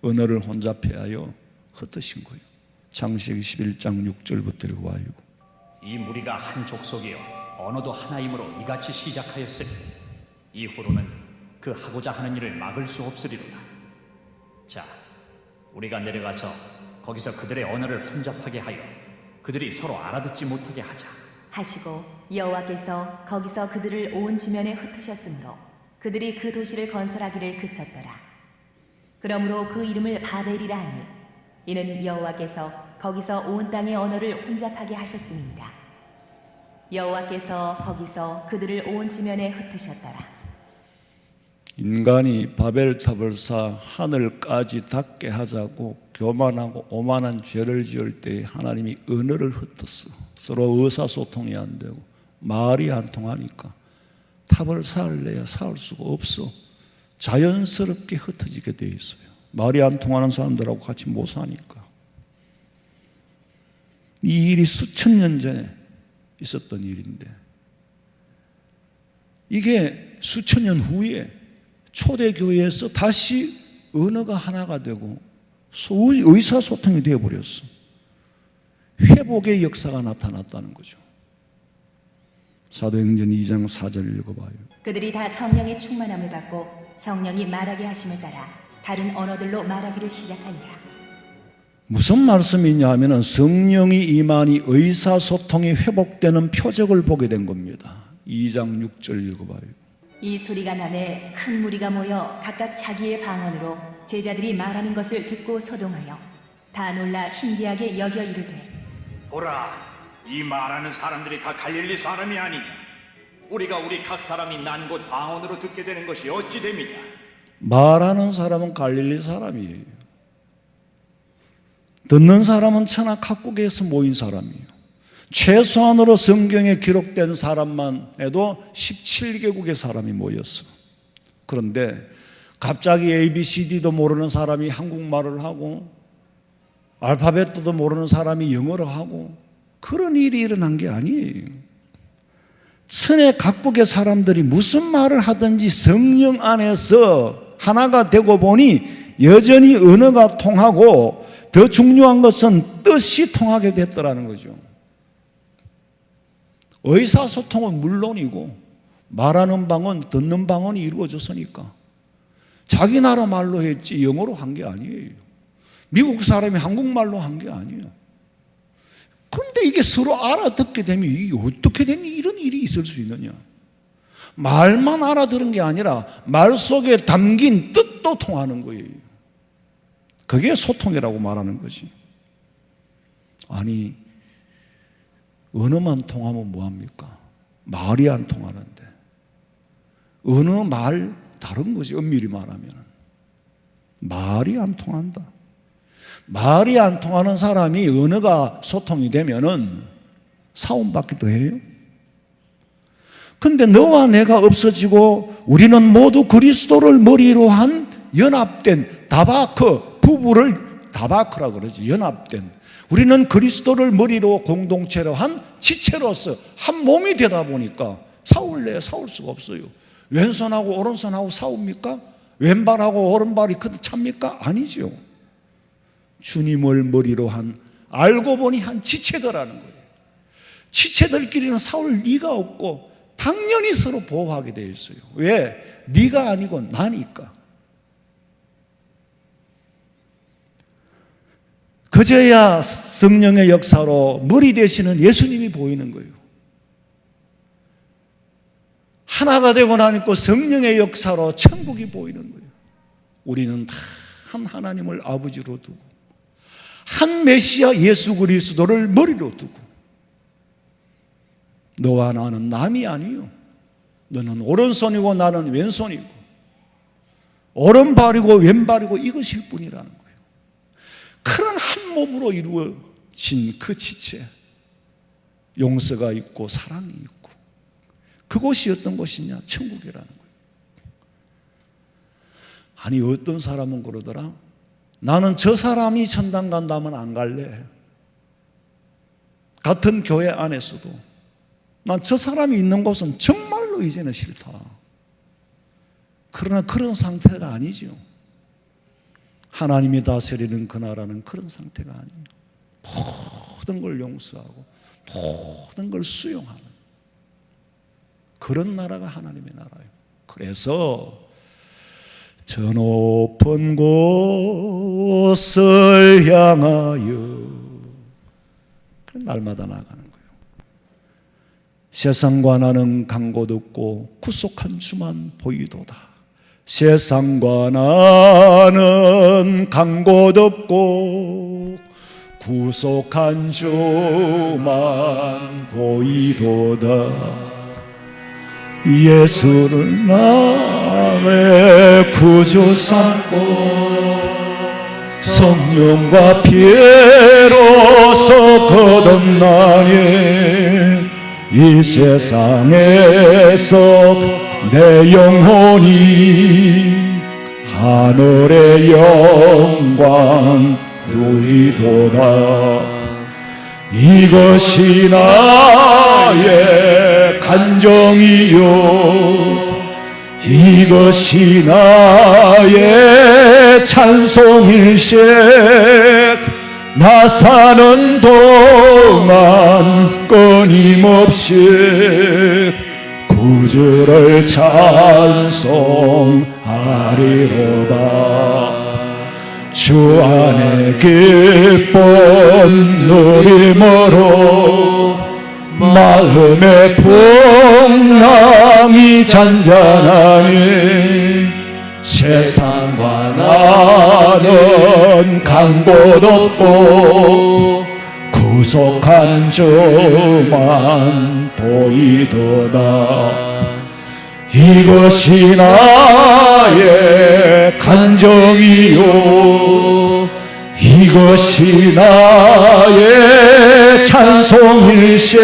언어를 혼잡해하여 흩으신 거예요. 창세기 11장 6절부터 봐요. 이 무리가 한 족속이요 언어도 하나이므로 이같이 시작하였으니 이후로는 그 하고자 하는 일을 막을 수 없으리로다. 자, 우리가 내려가서 거기서 그들의 언어를 혼잡하게 하여 그들이 서로 알아듣지 못하게 하자. 하시고 여호와께서 거기서 그들을 온 지면에 흩으셨으므로 그들이 그 도시를 건설하기를 그쳤더라. 그러므로 그 이름을 바벨이라 하니 이는 여호와께서 거기서 온 땅의 언어를 혼잡하게 하셨음입니다. 여호와께서 거기서 그들을 온 지면에 흩으셨더라. 인간이 바벨탑을 쌓아 하늘까지 닿게 하자고 교만하고 오만한 죄를 지을 때 하나님이 언어를 흩었어. 서로 의사소통이 안 되고 말이 안 통하니까 탑을 쌓을래야 쌓을 수가 없어. 자연스럽게 흩어지게 돼 있어요. 말이 안 통하는 사람들하고 같이 못 사니까. 이 일이 수천 년 전에 있었던 일인데 이게 수천 년 후에 초대교회에서 다시 언어가 하나가 되고 의사소통이 되어버렸어. 회복의 역사가 나타났다는 거죠. 사도행전 2장 4절 읽어봐요. 그들이 다 성령의 충만함을 받고 성령이 말하게 하심을 따라 다른 언어들로 말하기를 시작하니라. 무슨 말씀이냐 하면 성령이 임하니 의사소통이 회복되는 표적을 보게 된 겁니다. 2장 6절 읽어봐요. 이 소리가 나매 큰 무리가 모여 각각 자기의 방언으로 제자들이 말하는 것을 듣고 소동하여 다 놀라 신기하게 여겨 이르되, 보라, 이 말하는 사람들이 다 갈릴리 사람이 아니냐? 우리가 우리 각 사람이 난 곳 방언으로 듣게 되는 것이 어찌 됨이냐? 말하는 사람은 갈릴리 사람이에요. 듣는 사람은 천하 각국에서 모인 사람이에요. 최소한으로 성경에 기록된 사람만 해도 17개국의 사람이 모였어. 그런데 갑자기 ABCD도 모르는 사람이 한국말을 하고 알파벳도 모르는 사람이 영어를 하고 그런 일이 일어난 게 아니에요. 천하 각국의 사람들이 무슨 말을 하든지 성령 안에서 하나가 되고 보니 여전히 언어가 통하고 더 중요한 것은 뜻이 통하게 됐더라는 거죠. 의사소통은 물론이고 말하는 방언, 듣는 방언이 이루어졌으니까 자기 나라 말로 했지 영어로 한 게 아니에요. 미국 사람이 한국말로 한 게 아니에요. 그런데 이게 서로 알아듣게 되면 이게 어떻게 된 이런 일이 있을 수 있느냐? 말만 알아들은 게 아니라 말 속에 담긴 뜻도 통하는 거예요. 그게 소통이라고 말하는 거지. 아니, 언어만 통하면 뭐합니까? 말이 안 통하는데. 언어, 말 다른 거지. 엄밀히 말하면 말이 안 통한다. 말이 안 통하는 사람이 언어가 소통이 되면은 사움받기도 해요. 근데 너와 내가 없어지고 우리는 모두 그리스도를 머리로 한 연합된 다바크 부부를 다바크라 그러지. 연합된. 우리는 그리스도를 머리로 공동체로 한 지체로서 한 몸이 되다 보니까 싸울래 싸울 수가 없어요. 왼손하고 오른손하고 싸웁니까? 왼발하고 오른발이 찹니까? 아니죠. 주님을 머리로 한, 알고 보니 한 지체더라는 거예요. 지체들끼리는 싸울 리가 없고 당연히 서로 보호하게 되어 있어요. 왜? 네가 아니고 나니까. 그제야 성령의 역사로 머리 되시는 예수님이 보이는 거예요. 하나가 되고 나니까 성령의 역사로 천국이 보이는 거예요. 우리는 다 한 하나님을 아버지로 두고 한 메시아 예수 그리스도를 머리로 두고 너와 나는 남이 아니요. 너는 오른손이고 나는 왼손이고 오른발이고 왼발이고 이것일 뿐이라는 거예요. 그런 한 몸으로 이루어진 그 지체, 용서가 있고 사랑이 있고 그곳이 어떤 곳이냐? 천국이라는 거예요. 아니 어떤 사람은 그러더라. 나는 저 사람이 천당 간다면 안 갈래. 같은 교회 안에서도 난 저 사람이 있는 곳은 정말로 이제는 싫다. 그러나 그런 상태가 아니죠. 하나님이 다스리는 그 나라는 그런 상태가 아니에요. 모든 걸 용서하고 모든 걸 수용하는 그런 나라가 하나님의 나라예요. 그래서 저 높은 곳을 향하여 날마다 나가는 거예요. 세상과 나는 간 곳 없고 구속한 주만 보이도다. 세상과 나는 간 곳 없고 구속한 주만 보이도다. 예수를 나의 구주 삼고 성령과 피로서 거듭나니 이 세상에서 내 영혼이 하늘의 영광 누리도다. 이것이 나의 간정이요 이것이 나의 찬송일세. 나 사는 동안 끊임없이 구주를 찬송하리로다. 주 안에 기쁜 누림으로 마음의 풍랑이 잔잔하니 세상과 나는 간 곳 없고 구속한 주만 보이도다. 이것이 나의 간정이요 이것이 나의 찬송일세.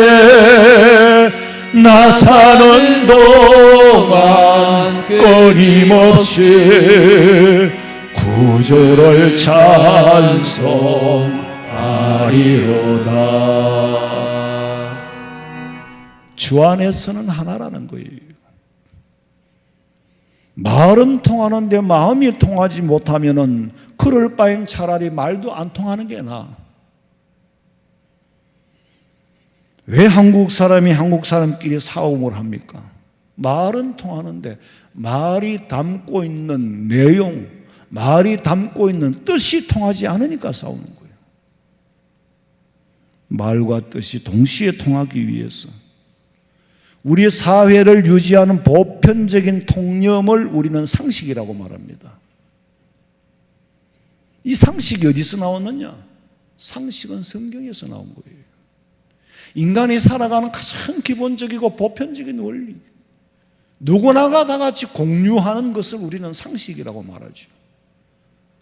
나 사는 동안 끊임없이 구주를 찬송하리로다. 주 안에서는 하나라는 거예요. 말은 통하는데 마음이 통하지 못하면은 그럴 바엔 차라리 말도 안 통하는 게 나아. 왜 한국 사람이 한국 사람끼리 싸움을 합니까? 말은 통하는데 말이 담고 있는 내용, 말이 담고 있는 뜻이 통하지 않으니까 싸우는 거예요. 말과 뜻이 동시에 통하기 위해서 우리 사회를 유지하는 보편적인 통념을 우리는 상식이라고 말합니다. 이 상식이 어디서 나왔느냐? 상식은 성경에서 나온 거예요. 인간이 살아가는 가장 기본적이고 보편적인 원리, 누구나가 다 같이 공유하는 것을 우리는 상식이라고 말하죠.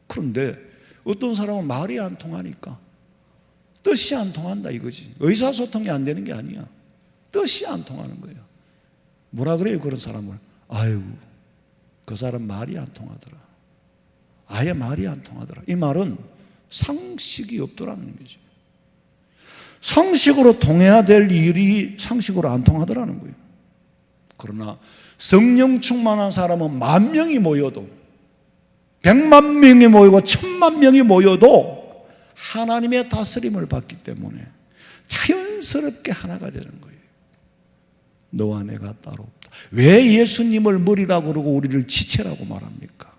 그런데 어떤 사람은 말이 안 통하니까 뜻이 안 통한다 이거지. 의사소통이 안 되는 게 아니야. 뜻이 안 통하는 거예요. 뭐라 그래요 그런 사람을? 아유 그 사람 말이 안 통하더라. 아예 말이 안 통하더라. 이 말은 상식이 없더라는 거죠. 상식으로 통해야 될 일이 상식으로 안 통하더라는 거예요. 그러나 성령 충만한 사람은 10,000명이 모여도 100,000명이 모이고 10,000,000명이 모여도 하나님의 다스림을 받기 때문에 자연스럽게 하나가 되는 거예요. 너와 내가 따로 없다. 왜 예수님을 머리라고 그러고 우리를 지체라고 말합니까?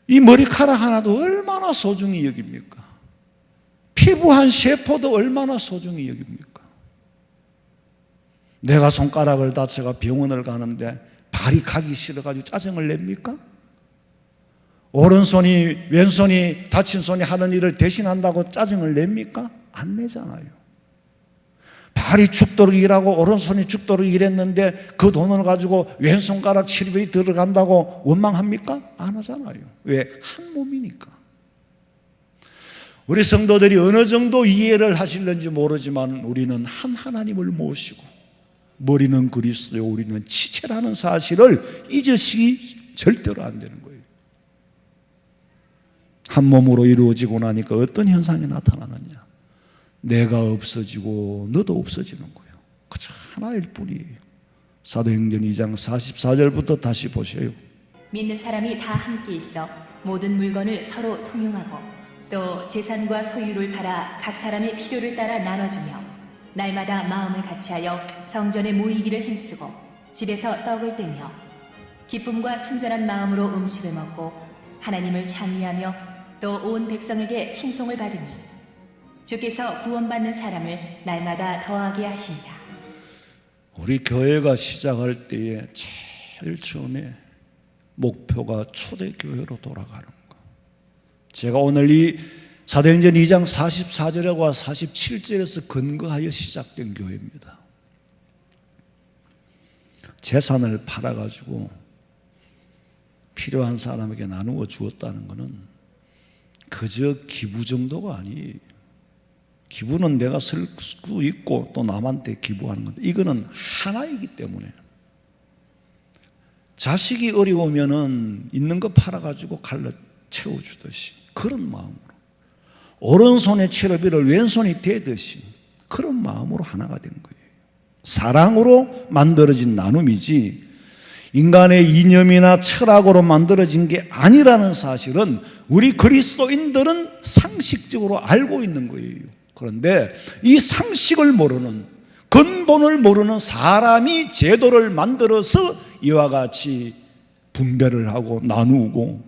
이 머리카락 하나도 얼마나 소중히 여깁니까? 피부 한 세포도 얼마나 소중히 여깁니까? 내가 손가락을 다쳐가 병원을 가는데 발이 가기 싫어가지고 짜증을 냅니까? 오른손이 왼손이 다친 손이 하는 일을 대신한다고 짜증을 냅니까? 안 내잖아요. 발이 죽도록 일하고 오른손이 죽도록 일했는데 그 돈을 가지고 왼손가락 치료비 들어간다고 원망합니까? 안 하잖아요. 왜? 한 몸이니까. 우리 성도들이 어느 정도 이해를 하실는지 모르지만 우리는 한 하나님을 모시고 머리는 그리스도요 우리는 지체라는 사실을 잊으시기 절대로 안 되는 거예요. 한 몸으로 이루어지고 나니까 어떤 현상이 나타나느냐? 내가 없어지고 너도 없어지는 거예요. 그저 하나일 뿐이에요. 사도행전 2장 44절부터 다시 보세요. 믿는 사람이 다 함께 있어 모든 물건을 서로 통용하고 또 재산과 소유를 팔아 각 사람의 필요를 따라 나눠주며 날마다 마음을 같이하여 성전에 모이기를 힘쓰고 집에서 떡을 떼며 기쁨과 순전한 마음으로 음식을 먹고 하나님을 찬미하며 또 온 백성에게 칭송을 받으니 주께서 구원받는 사람을 날마다 더하게 하신다. 우리 교회가 시작할 때에 제일 처음에 목표가 초대교회로 돌아가는 거. 제가 오늘 이 사도행전 2장 44절과 47절에서 근거하여 시작된 교회입니다. 재산을 팔아가지고 필요한 사람에게 나누어 주었다는 것은 그저 기부 정도가 아니에요. 기부는 내가 쓸 수 있고 또 남한테 기부하는 건데 이거는 하나이기 때문에 자식이 어려우면은 있는 거 팔아가지고 갈라 채워주듯이 그런 마음으로 오른손의 치료비를 왼손이 대듯이 그런 마음으로 하나가 된 거예요. 사랑으로 만들어진 나눔이지 인간의 이념이나 철학으로 만들어진 게 아니라는 사실은 우리 그리스도인들은 상식적으로 알고 있는 거예요. 그런데 이 상식을 모르는 근본을 모르는 사람이 제도를 만들어서 이와 같이 분배를 하고 나누고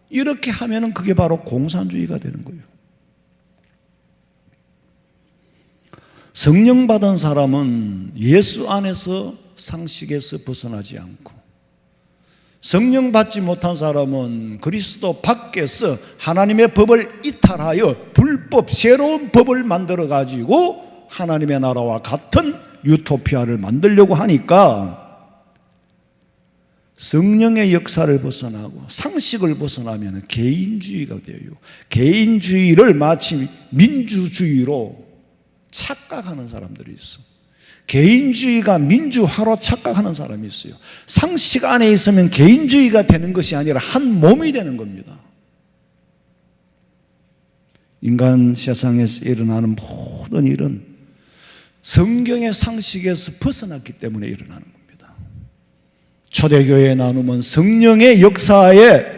이렇게 하면은 그게 바로 공산주의가 되는 거예요. 성령 받은 사람은 예수 안에서 상식에서 벗어나지 않고 성령 받지 못한 사람은 그리스도 밖에서 하나님의 법을 이탈하여 불법 새로운 법을 만들어 가지고 하나님의 나라와 같은 유토피아를 만들려고 하니까 성령의 역사를 벗어나고 상식을 벗어나면 개인주의가 돼요. 개인주의를 마치 민주주의로 착각하는 사람들이 있어. 개인주의가 민주화로 착각하는 사람이 있어요. 상식 안에 있으면 개인주의가 되는 것이 아니라 한 몸이 되는 겁니다. 인간 세상에서 일어나는 모든 일은 성경의 상식에서 벗어났기 때문에 일어나는 겁니다. 초대교회의 나눔은 성령의 역사에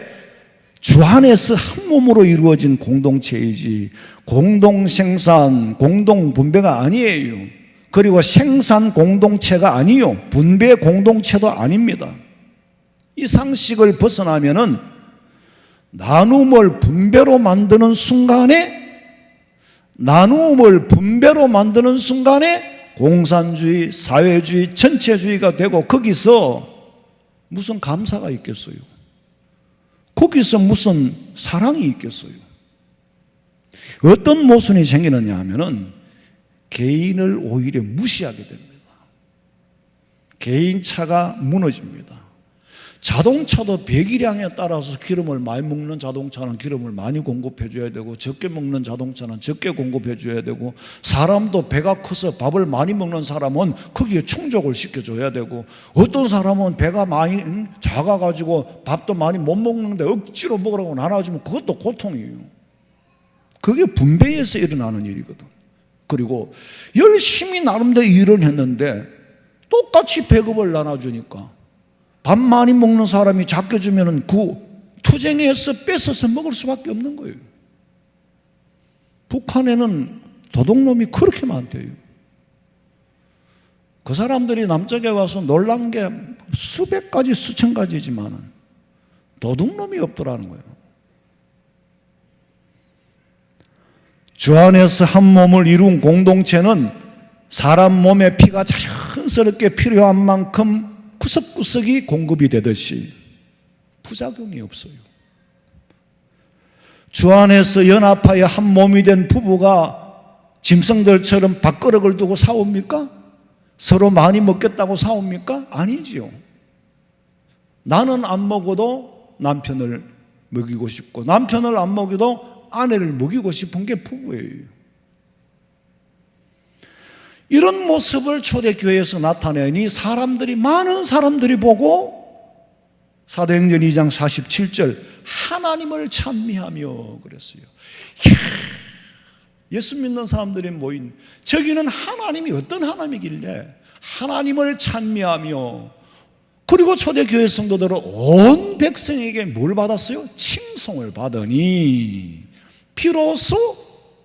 주 안에서 한 몸으로 이루어진 공동체이지 공동생산, 공동분배가 아니에요. 그리고 생산 공동체가 아니요 분배 공동체도 아닙니다. 이 상식을 벗어나면은 나눔을 분배로 만드는 순간에 공산주의, 사회주의, 전체주의가 되고 거기서 무슨 감사가 있겠어요? 거기서 무슨 사랑이 있겠어요? 어떤 모순이 생기느냐 하면은 개인을 오히려 무시하게 됩니다. 개인차가 무너집니다. 자동차도 배기량에 따라서 기름을 많이 먹는 자동차는 기름을 많이 공급해 줘야 되고, 적게 먹는 자동차는 적게 공급해 줘야 되고, 사람도 배가 커서 밥을 많이 먹는 사람은 거기에 충족을 시켜줘야 되고, 어떤 사람은 배가 많이 작아가지고 밥도 많이 못 먹는데 억지로 먹으라고 나눠주면 그것도 고통이에요. 그게 분배에서 일어나는 일이거든. 그리고 열심히 나름대로 일을 했는데 똑같이 배급을 나눠주니까 밥 많이 먹는 사람이 작게 주면은 그 투쟁해서 뺏어서 먹을 수밖에 없는 거예요. 북한에는 도둑놈이 그렇게 많대요. 그 사람들이 남쪽에 와서 놀란 게 수백 가지 수천 가지지만은 도둑놈이 없더라는 거예요. 주 안에서 한 몸을 이룬 공동체는 사람 몸에 피가 자연스럽게 필요한 만큼 구석구석이 공급이 되듯이 부작용이 없어요. 주 안에서 연합하여 한 몸이 된 부부가 짐승들처럼 밥그릇을 두고 싸웁니까? 서로 많이 먹겠다고 싸웁니까? 아니지요. 나는 안 먹어도 남편을 먹이고 싶고, 남편을 안 먹여도 아내를 먹이고 싶은 게 부부예요. 이런 모습을 초대교회에서 나타내니 많은 사람들이 보고 사도행전 2장 47절 하나님을 찬미하며 그랬어요. 예수 믿는 사람들이 모인, 저기는 하나님이 어떤 하나님이길래 하나님을 찬미하며, 그리고 초대교회 성도들은 온 백성에게 뭘 받았어요? 칭송을 받으니 비로소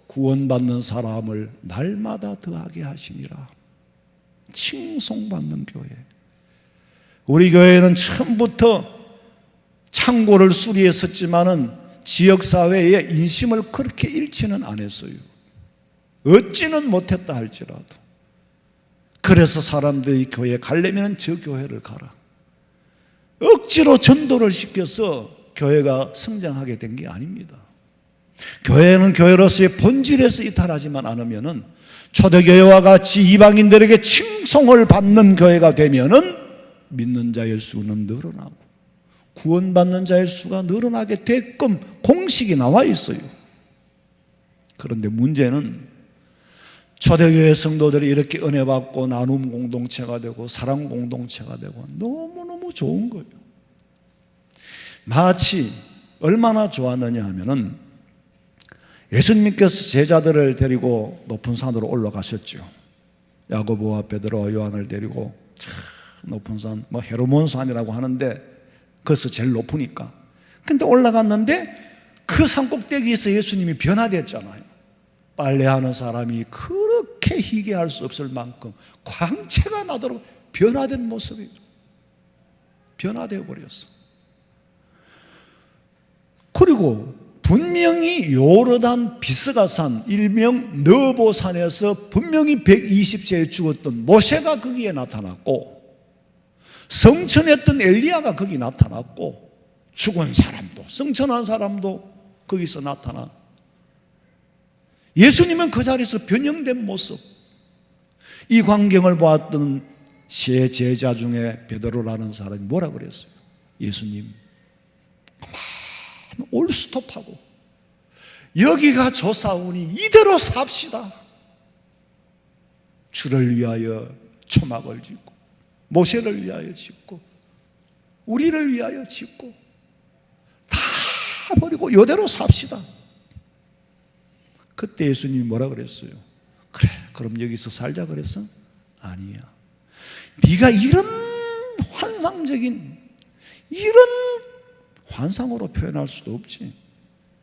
구원받는 사람을 날마다 더하게 하시니라. 칭송받는 교회. 우리 교회는 처음부터 창고를 수리했었지만은 지역사회의 인심을 그렇게 잃지는 않았어요. 얻지는 못했다 할지라도. 그래서 사람들이 교회 가려면 저 교회를 가라. 억지로 전도를 시켜서 교회가 성장하게 된 게 아닙니다. 교회는 교회로서의 본질에서 이탈하지만 않으면은, 초대교회와 같이 이방인들에게 칭송을 받는 교회가 되면은 믿는 자의 수는 늘어나고 구원받는 자의 수가 늘어나게 되게끔 공식이 나와 있어요. 그런데 문제는 초대교회 성도들이 이렇게 은혜 받고 나눔 공동체가 되고 사랑 공동체가 되고 너무너무 좋은 거예요. 마치 얼마나 좋았느냐 하면은, 예수님께서 제자들을 데리고 높은 산으로 올라가셨죠. 야고보와 베드로와 요한을 데리고 높은 산, 헤르몬 산이라고 하는데 그것이 제일 높으니까. 근데 올라갔는데 그 산 꼭대기에서 예수님이 변화됐잖아요. 빨래하는 사람이 그렇게 희귀할 수 없을 만큼 광채가 나도록 변화된 모습이죠. 변화되어 버렸어. 그리고 분명히 요르단 비스가산, 일명 너보산에서 분명히 120세에 죽었던 모세가 거기에 나타났고, 성천했던 엘리야가 거기 나타났고, 죽은 사람도, 성천한 사람도 거기서 나타나. 예수님은 그 자리에서 변형된 모습. 이 광경을 보았던 세 제자 중에 베드로라는 사람이 뭐라 그랬어요? 예수님, 올스톱하고 여기가 조사오니 이대로 삽시다. 주를 위하여 초막을 짓고, 모세를 위하여 짓고, 우리를 위하여 짓고, 다 버리고 이대로 삽시다. 그때 예수님이 뭐라 그랬어요? 그래, 그럼 여기서 살자 그랬어? 아니야. 네가 이런 환상적인, 이런 환상으로 표현할 수도 없지.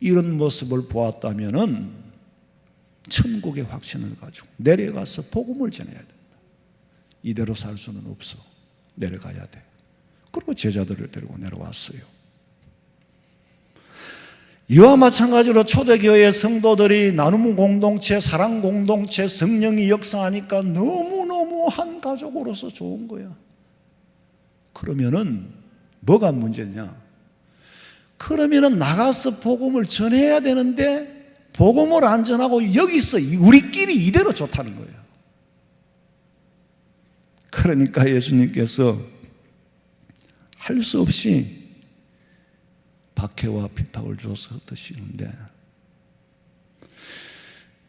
이런 모습을 보았다면은 천국의 확신을 가지고 내려가서 복음을 전해야 된다. 이대로 살 수는 없어. 내려가야 돼. 그리고 제자들을 데리고 내려왔어요. 이와 마찬가지로 초대교회 성도들이 나눔 공동체, 사랑 공동체, 성령이 역사하니까 너무너무 한 가족으로서 좋은 거야. 그러면은 뭐가 문제냐? 그러면은 나가서 복음을 전해야 되는데 복음을 안 전하고 여기서 우리끼리 이대로 좋다는 거예요. 그러니까 예수님께서 할 수 없이 박해와 핍박을 줘서 흩으시는데,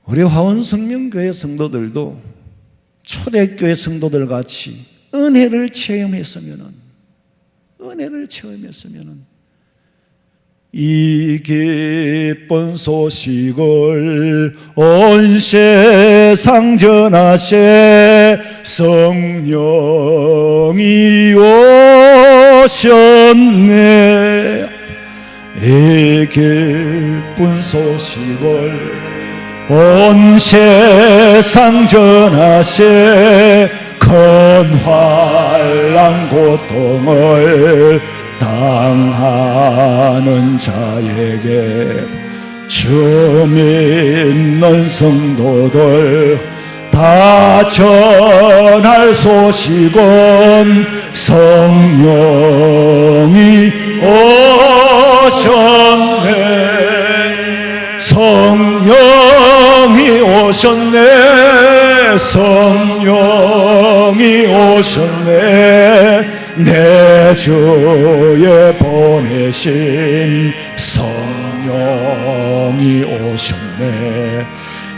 우리 화원성명교회 성도들도 초대교회 성도들 같이 은혜를 체험했으면은, 이 기쁜 소식을 온 세상 전하세 성령이 오셨네. 이 기쁜 소식을 온 세상 전하세 큰 환난 고통을 당하는 자에게 주 믿는 성도들 다 전할 소식은 성령이 오셨네. 성령이 오셨네. 성령이 오셨네. 내 주에 보내신 성령이 오셨네.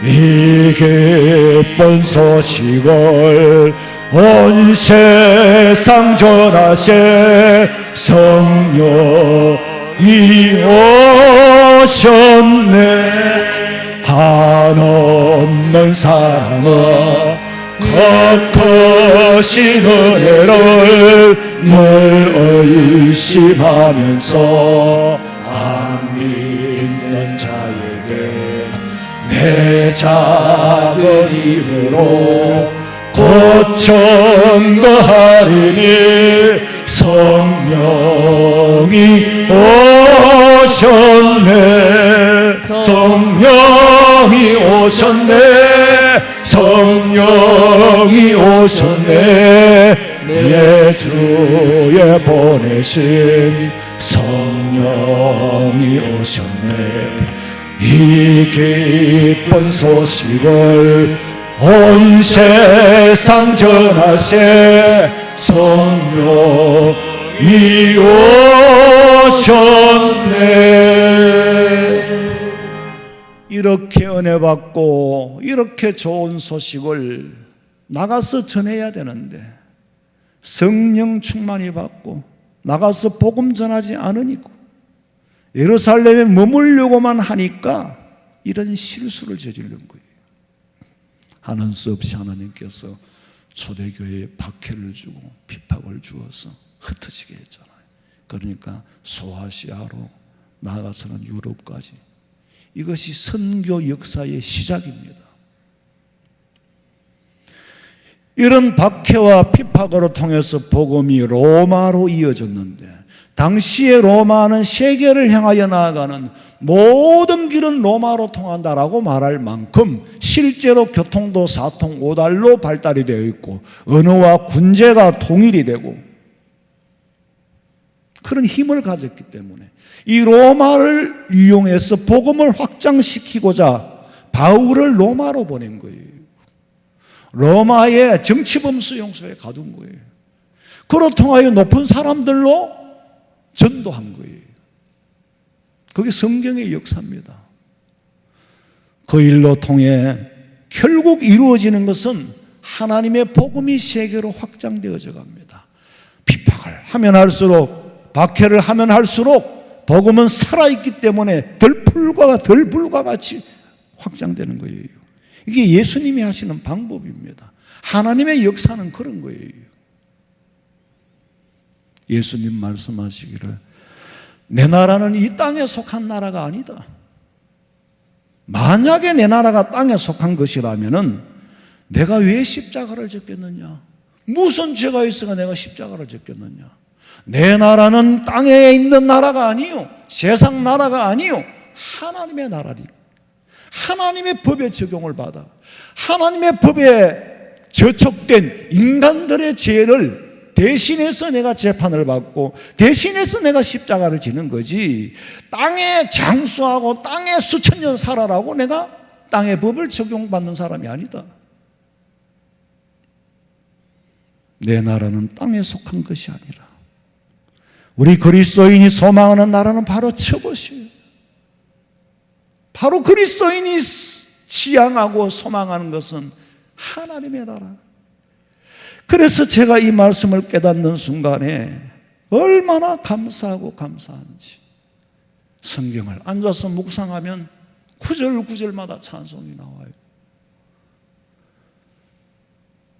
이 기쁜 소식을 온 세상 전하세 성령이 오셨네. 한없는 사랑은 겉으신 은혜를 늘 의심하면서 안 믿는 자에게 내 작은 입으로 고청 거하리니 성령이 오셨네. 성령이 오셨네. 성령이 오셨네. 내 주에 보내신 성령이 오셨네. 이 기쁜 소식을 온 세상 전하세 성령이 오셨네. 이렇게 은혜 받고 이렇게 좋은 소식을 나가서 전해야 되는데 성령 충만이 받고 나가서 복음 전하지 않으니까 예루살렘에 머물려고만 하니까 이런 실수를 저지른 거예요. 하는 수 없이 하나님께서 초대교회에 박해를 주고 핍박을 주어서 흩어지게 했잖아요. 그러니까 소아시아로 나아가서는 유럽까지. 이것이 선교 역사의 시작입니다. 이런 박해와 핍박으로 통해서 복음이 로마로 이어졌는데, 당시의 로마는 세계를 향하여 나아가는 모든 길은 로마로 통한다라고 말할 만큼 실제로 교통도 사통 오달로 발달이 되어 있고 언어와 군제가 통일이 되고 그런 힘을 가졌기 때문에 이 로마를 이용해서 복음을 확장시키고자 바울을 로마로 보낸 거예요. 로마의 정치범 수용소에 가둔 거예요. 그로 통하여 높은 사람들로 전도한 거예요. 그게 성경의 역사입니다. 그 일로 통해 결국 이루어지는 것은 하나님의 복음이 세계로 확장되어져 갑니다. 핍박을 하면 할수록, 박해를 하면 할수록 복음은 살아있기 때문에 덜불과 같이 확장되는 거예요. 이게 예수님이 하시는 방법입니다. 하나님의 역사는 그런 거예요. 예수님 말씀하시기를 내 나라는 이 땅에 속한 나라가 아니다. 만약에 내 나라가 땅에 속한 것이라면은 내가 왜 십자가를 졌겠느냐? 무슨 죄가 있어가 내가 십자가를 졌겠느냐? 내 나라는 땅에 있는 나라가 아니요, 세상 나라가 아니요, 하나님의 나라니. 하나님의 법의 적용을 받아 하나님의 법에 저촉된 인간들의 죄를 대신해서 내가 재판을 받고 대신해서 내가 십자가를 지는 거지, 땅에 장수하고 땅에 수천 년 살아라고 내가 땅의 법을 적용받는 사람이 아니다. 내 나라는 땅에 속한 것이 아니라 우리 그리스도인이 소망하는 나라는 바로 저것이에요. 바로 그리스도인이 지향하고 소망하는 것은 하나님의 나라. 그래서 제가 이 말씀을 깨닫는 순간에 얼마나 감사하고 감사한지, 성경을 앉아서 묵상하면 구절구절마다 찬송이 나와요.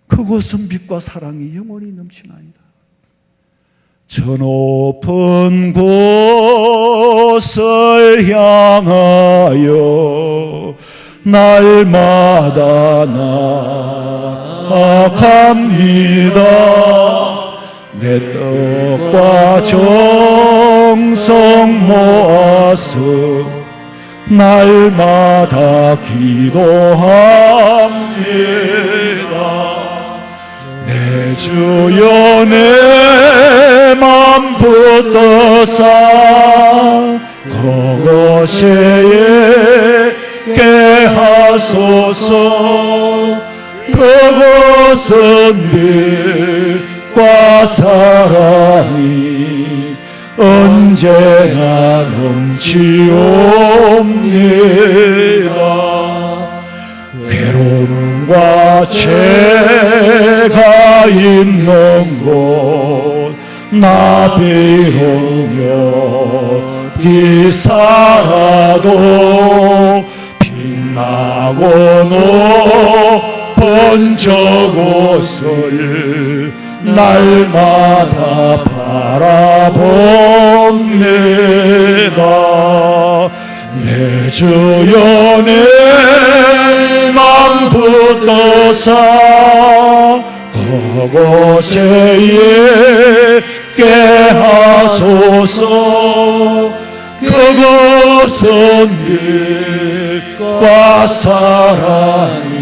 그곳은 빛과 사랑이 영원히 넘치나이다. 저 높은 곳을 향하여 날마다 나아갑니다. 내 뜻과 정성 모아서 날마다 기도합니다. 내 주여 내 맘 붙드사 그곳에 있게 하소서. 그곳은 빛과 사랑이 언제나 넘치옵니다. 괴로움과 죄가 있는 곳 나 비록 어디 살아도 빛나고 높은 저곳을 날마다 바라봅니다. 내 주여 내 맘 붙드사 그곳에 있게 하소서. 그곳은 빛과 사랑이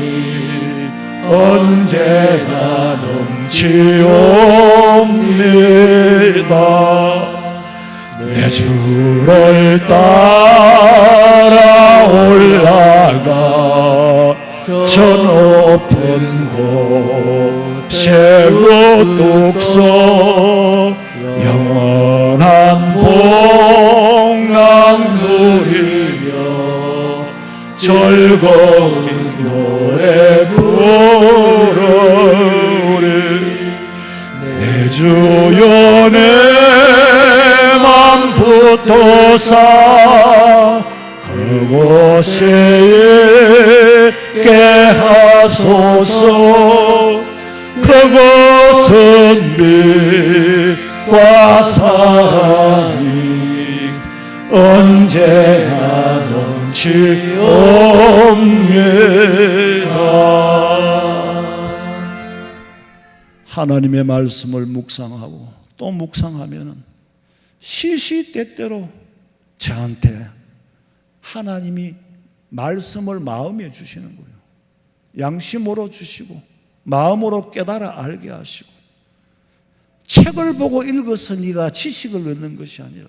언제나 넘치옵니다. 내 주를 따라 올라가 저 높은 곳에 우뚝서 영원한 복락 누리며 즐거운 노래 부르리. 내 주여 내 맘 붙드사 그곳에 있게 하소서. 그곳은 빛과 사랑이 언제나 넘치옵니다. 하나님의 말씀을 묵상하고 또 묵상하면 시시때때로 저한테 하나님이 말씀을 마음에 주시는 거예요. 양심으로 주시고 마음으로 깨달아 알게 하시고, 책을 보고 읽어서 네가 지식을 얻는 것이 아니라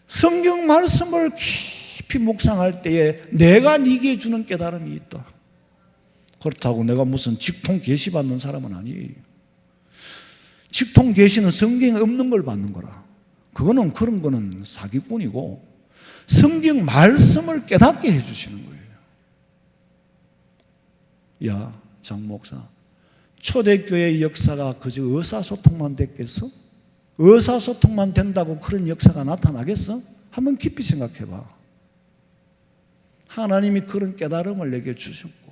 성경 말씀을 깊이 묵상할 때에 내가 네게 주는 깨달음이 있다. 그렇다고 내가 무슨 직통 계시 받는 사람은 아니에요. 직통 계시는 성경에 없는 걸 받는 거라. 그런 거는 사기꾼이고, 성경 말씀을 깨닫게 해주시는 거예요. 야, 장 목사, 초대교회의 역사가 그저 의사소통만 됐겠어? 의사소통만 된다고 그런 역사가 나타나겠어? 한번 깊이 생각해봐. 하나님이 그런 깨달음을 내게 주셨고,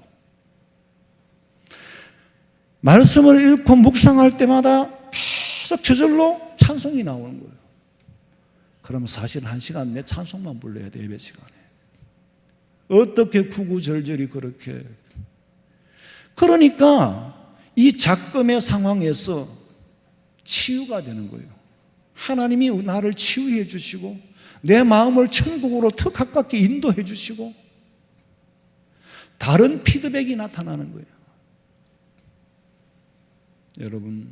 말씀을 읽고 묵상할 때마다 계속 저절로 찬송이 나오는 거예요. 그럼 사실 1시간 내 찬송만 불러야 돼, 예배 시간에. 어떻게 구구절절히 그렇게. 그러니까 이 작금의 상황에서 치유가 되는 거예요. 하나님이 나를 치유해 주시고 내 마음을 천국으로 더 가깝게 인도해 주시고 다른 피드백이 나타나는 거예요. 여러분,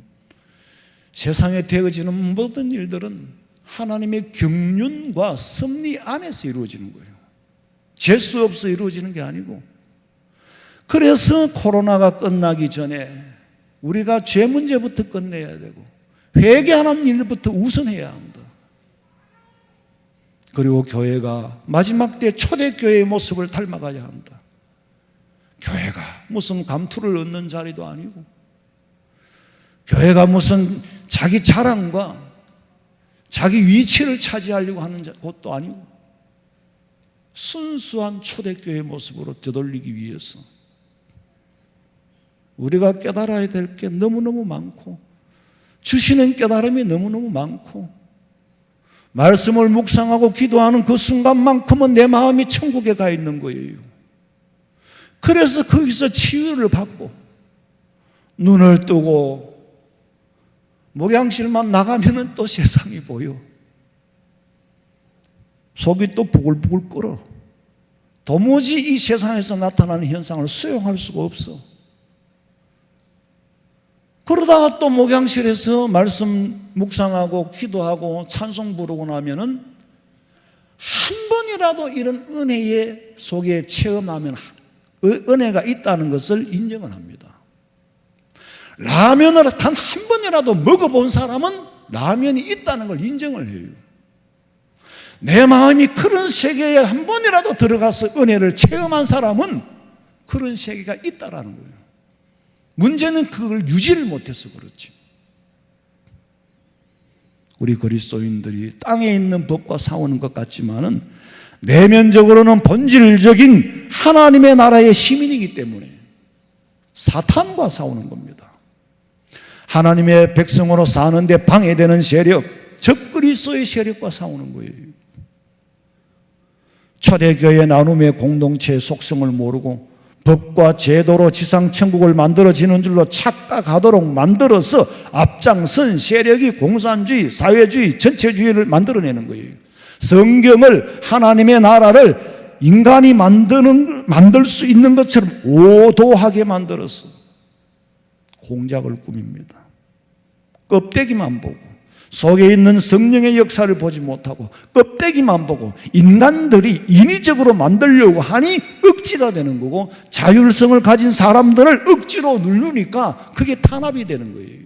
세상에 되어지는 모든 일들은 하나님의 경륜과 섭리 안에서 이루어지는 거예요. 재수 없어 이루어지는 게 아니고. 그래서 코로나가 끝나기 전에 우리가 죄 문제부터 끝내야 되고, 회개하는 일부터 우선해야 한다. 그리고 교회가 마지막 때 초대교회의 모습을 닮아가야 한다. 교회가 무슨 감투를 얻는 자리도 아니고, 교회가 무슨 자기 자랑과 자기 위치를 차지하려고 하는 곳도 아니고, 순수한 초대교회의 모습으로 되돌리기 위해서 우리가 깨달아야 될 게 너무너무 많고, 주시는 깨달음이 너무너무 많고, 말씀을 묵상하고 기도하는 그 순간만큼은 내 마음이 천국에 가 있는 거예요. 그래서 거기서 치유를 받고, 눈을 뜨고 목양실만 나가면은 또 세상이 보여. 속이 또 부글부글 끓어. 도무지 이 세상에서 나타나는 현상을 수용할 수가 없어. 그러다가 또 목양실에서 말씀 묵상하고 기도하고 찬송 부르고 나면은 한 번이라도 이런 은혜의 속에 체험하면 은혜가 있다는 것을 인정을 합니다. 라면을 단 한 번이라도 먹어본 사람은 라면이 있다는 걸 인정을 해요. 내 마음이 그런 세계에 한 번이라도 들어가서 은혜를 체험한 사람은 그런 세계가 있다라는 거예요. 문제는 그걸 유지를 못해서 그렇지. 우리 그리스도인들이 땅에 있는 법과 싸우는 것 같지만은 내면적으로는 본질적인 하나님의 나라의 시민이기 때문에 사탄과 싸우는 겁니다. 하나님의 백성으로 사는데 방해되는 세력, 적 그리스도의 세력과 싸우는 거예요. 초대교회 나눔의 공동체의 속성을 모르고 법과 제도로 지상천국을 만들어지는 줄로 착각하도록 만들어서 앞장선 세력이 공산주의, 사회주의, 전체주의를 만들어내는 거예요. 성경을, 하나님의 나라를 인간이 만들 수 있는 것처럼 오도하게 만들어서 공작을 꾸밉니다. 껍데기만 보고 속에 있는 성령의 역사를 보지 못하고 껍데기만 보고 인간들이 인위적으로 만들려고 하니 억지가 되는 거고, 자율성을 가진 사람들을 억지로 누르니까 그게 탄압이 되는 거예요.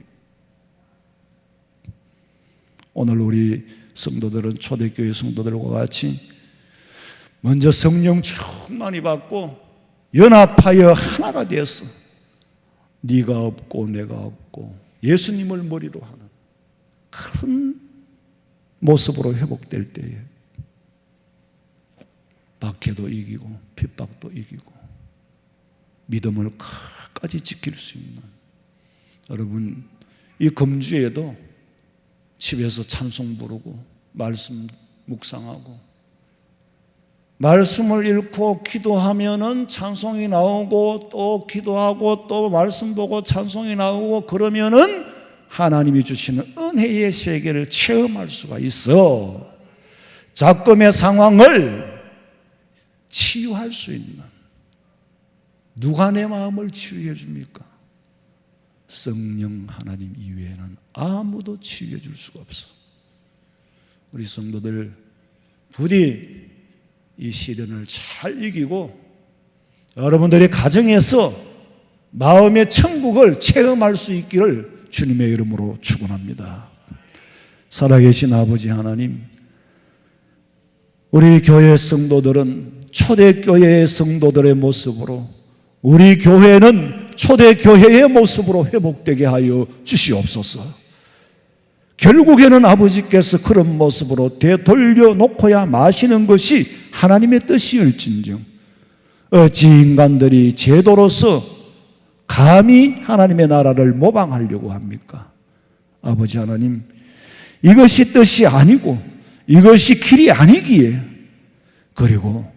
오늘 우리 성도들은 초대교회 성도들과 같이 먼저 성령 충만히 받고 연합하여 하나가 되었어. 네가 없고 내가 없고 예수님을 머리로 하는 큰 모습으로 회복될 때에 박해도 이기고 핍박도 이기고 믿음을 끝까지 지킬 수 있는, 여러분 이 금주에도 집에서 찬송 부르고 말씀 묵상하고 말씀을 읽고 기도하면은 찬송이 나오고 또 기도하고 또 말씀 보고 찬송이 나오고 그러면은 하나님이 주시는 은혜의 세계를 체험할 수가 있어. 작금의 상황을 치유할 수 있는, 누가 내 마음을 치유해 줍니까? 성령 하나님 이외에는 아무도 치유해 줄 수가 없어. 우리 성도들 부디 이 시련을 잘 이기고 여러분들의 가정에서 마음의 천국을 체험할 수 있기를 주님의 이름으로 축원합니다. 살아계신 아버지 하나님, 우리 교회 성도들은 초대교회의 성도들의 모습으로, 우리 교회는 초대교회의 모습으로 회복되게 하여 주시옵소서. 결국에는 아버지께서 그런 모습으로 되돌려 놓고야 마시는 것이 하나님의 뜻이을진정 어찌 인간들이 제도로서 감히 하나님의 나라를 모방하려고 합니까? 아버지 하나님, 이것이 뜻이 아니고 이것이 길이 아니기에, 그리고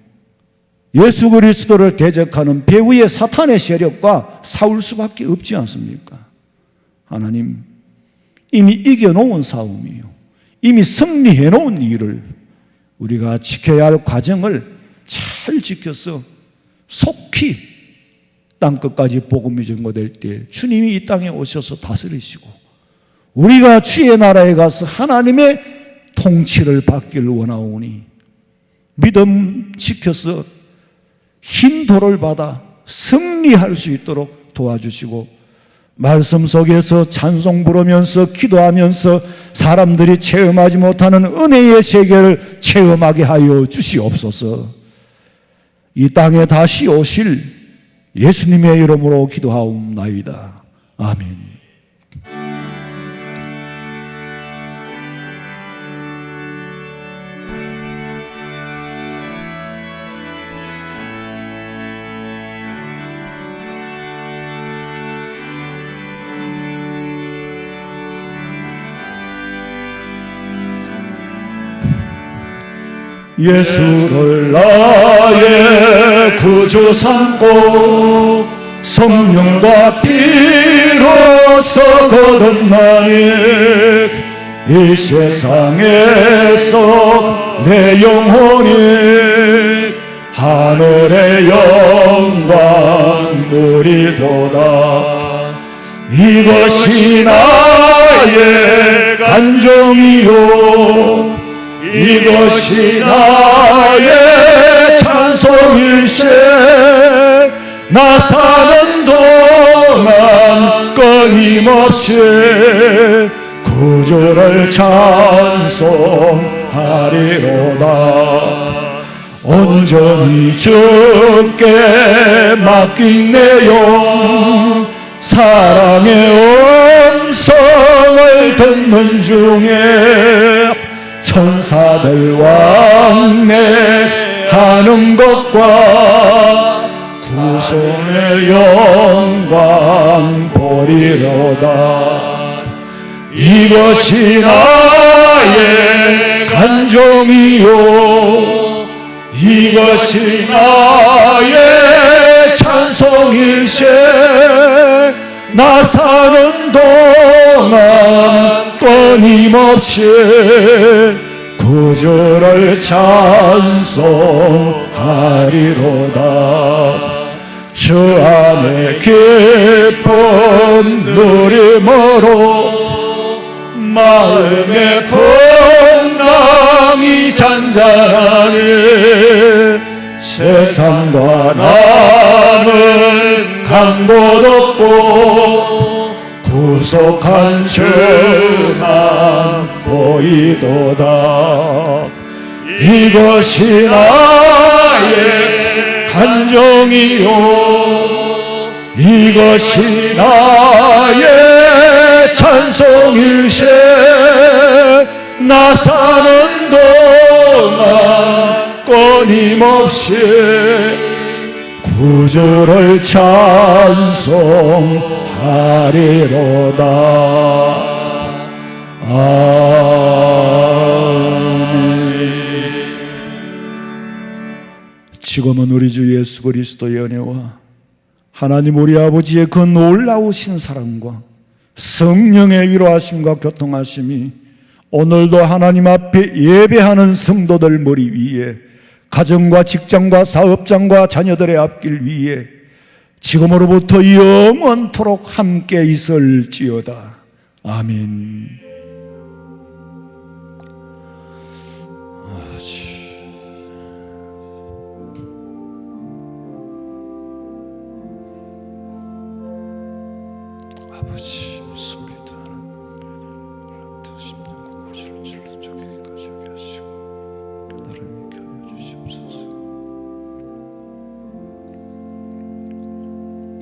예수 그리스도를 대적하는 배후의 사탄의 세력과 싸울 수밖에 없지 않습니까? 하나님, 이미 이겨놓은 싸움이요, 이미 승리해놓은 일을 우리가 지켜야 할 과정을 잘 지켜서 속히 땅끝까지 복음이 전거될 때 주님이 이 땅에 오셔서 다스리시고 우리가 주의 나라에 가서 하나님의 통치를 받기를 원하오니 믿음 지켜서 흰 돌을 받아 승리할 수 있도록 도와주시고, 말씀 속에서 찬송 부르면서 기도하면서 사람들이 체험하지 못하는 은혜의 세계를 체험하게 하여 주시옵소서. 이 땅에 다시 오실 예수님의 이름으로 기도하옵나이다. 아멘. 예수를 나의 구주 삼고 성령과 피로써 거듭나니 이 세상에서 내 영혼이 하늘의 영광 누리도다. 이것이 나의 간종이요 이것이 나의 찬송일세. 나 사는 동안 끊임없이 구주를 찬송하리로다. 온전히 주께 맡긴 내 영 사랑의 음성을 듣는 중에 천사들 왕래하는 것과 구속의 영광 보리로다. 이것이 나의 간종이요 이것이 나의 찬송일세. 나 사는 동안 끊임없이 구주를 찬송하리로다. 주 안에 기쁨 누림으로 마음의 풍랑이 잔잔하니 세상과 나는 간 곳 없고 구속한 주만 보이도다. 이것이 나의 간종이요 이것이 나의 찬송일세. 나 사는 동안 끊임없이 구주를 찬송하리로다. 아멘. 지금은 우리 주 예수 그리스도의 은혜와 하나님 우리 아버지의 그 놀라우신 사랑과 성령의 위로하심과 교통하심이 오늘도 하나님 앞에 예배하는 성도들 머리 위에 가정과 직장과 사업장과 자녀들의 앞길 위에 지금으로부터 영원토록 함께 있을지어다. 아멘. 아버지, 무슨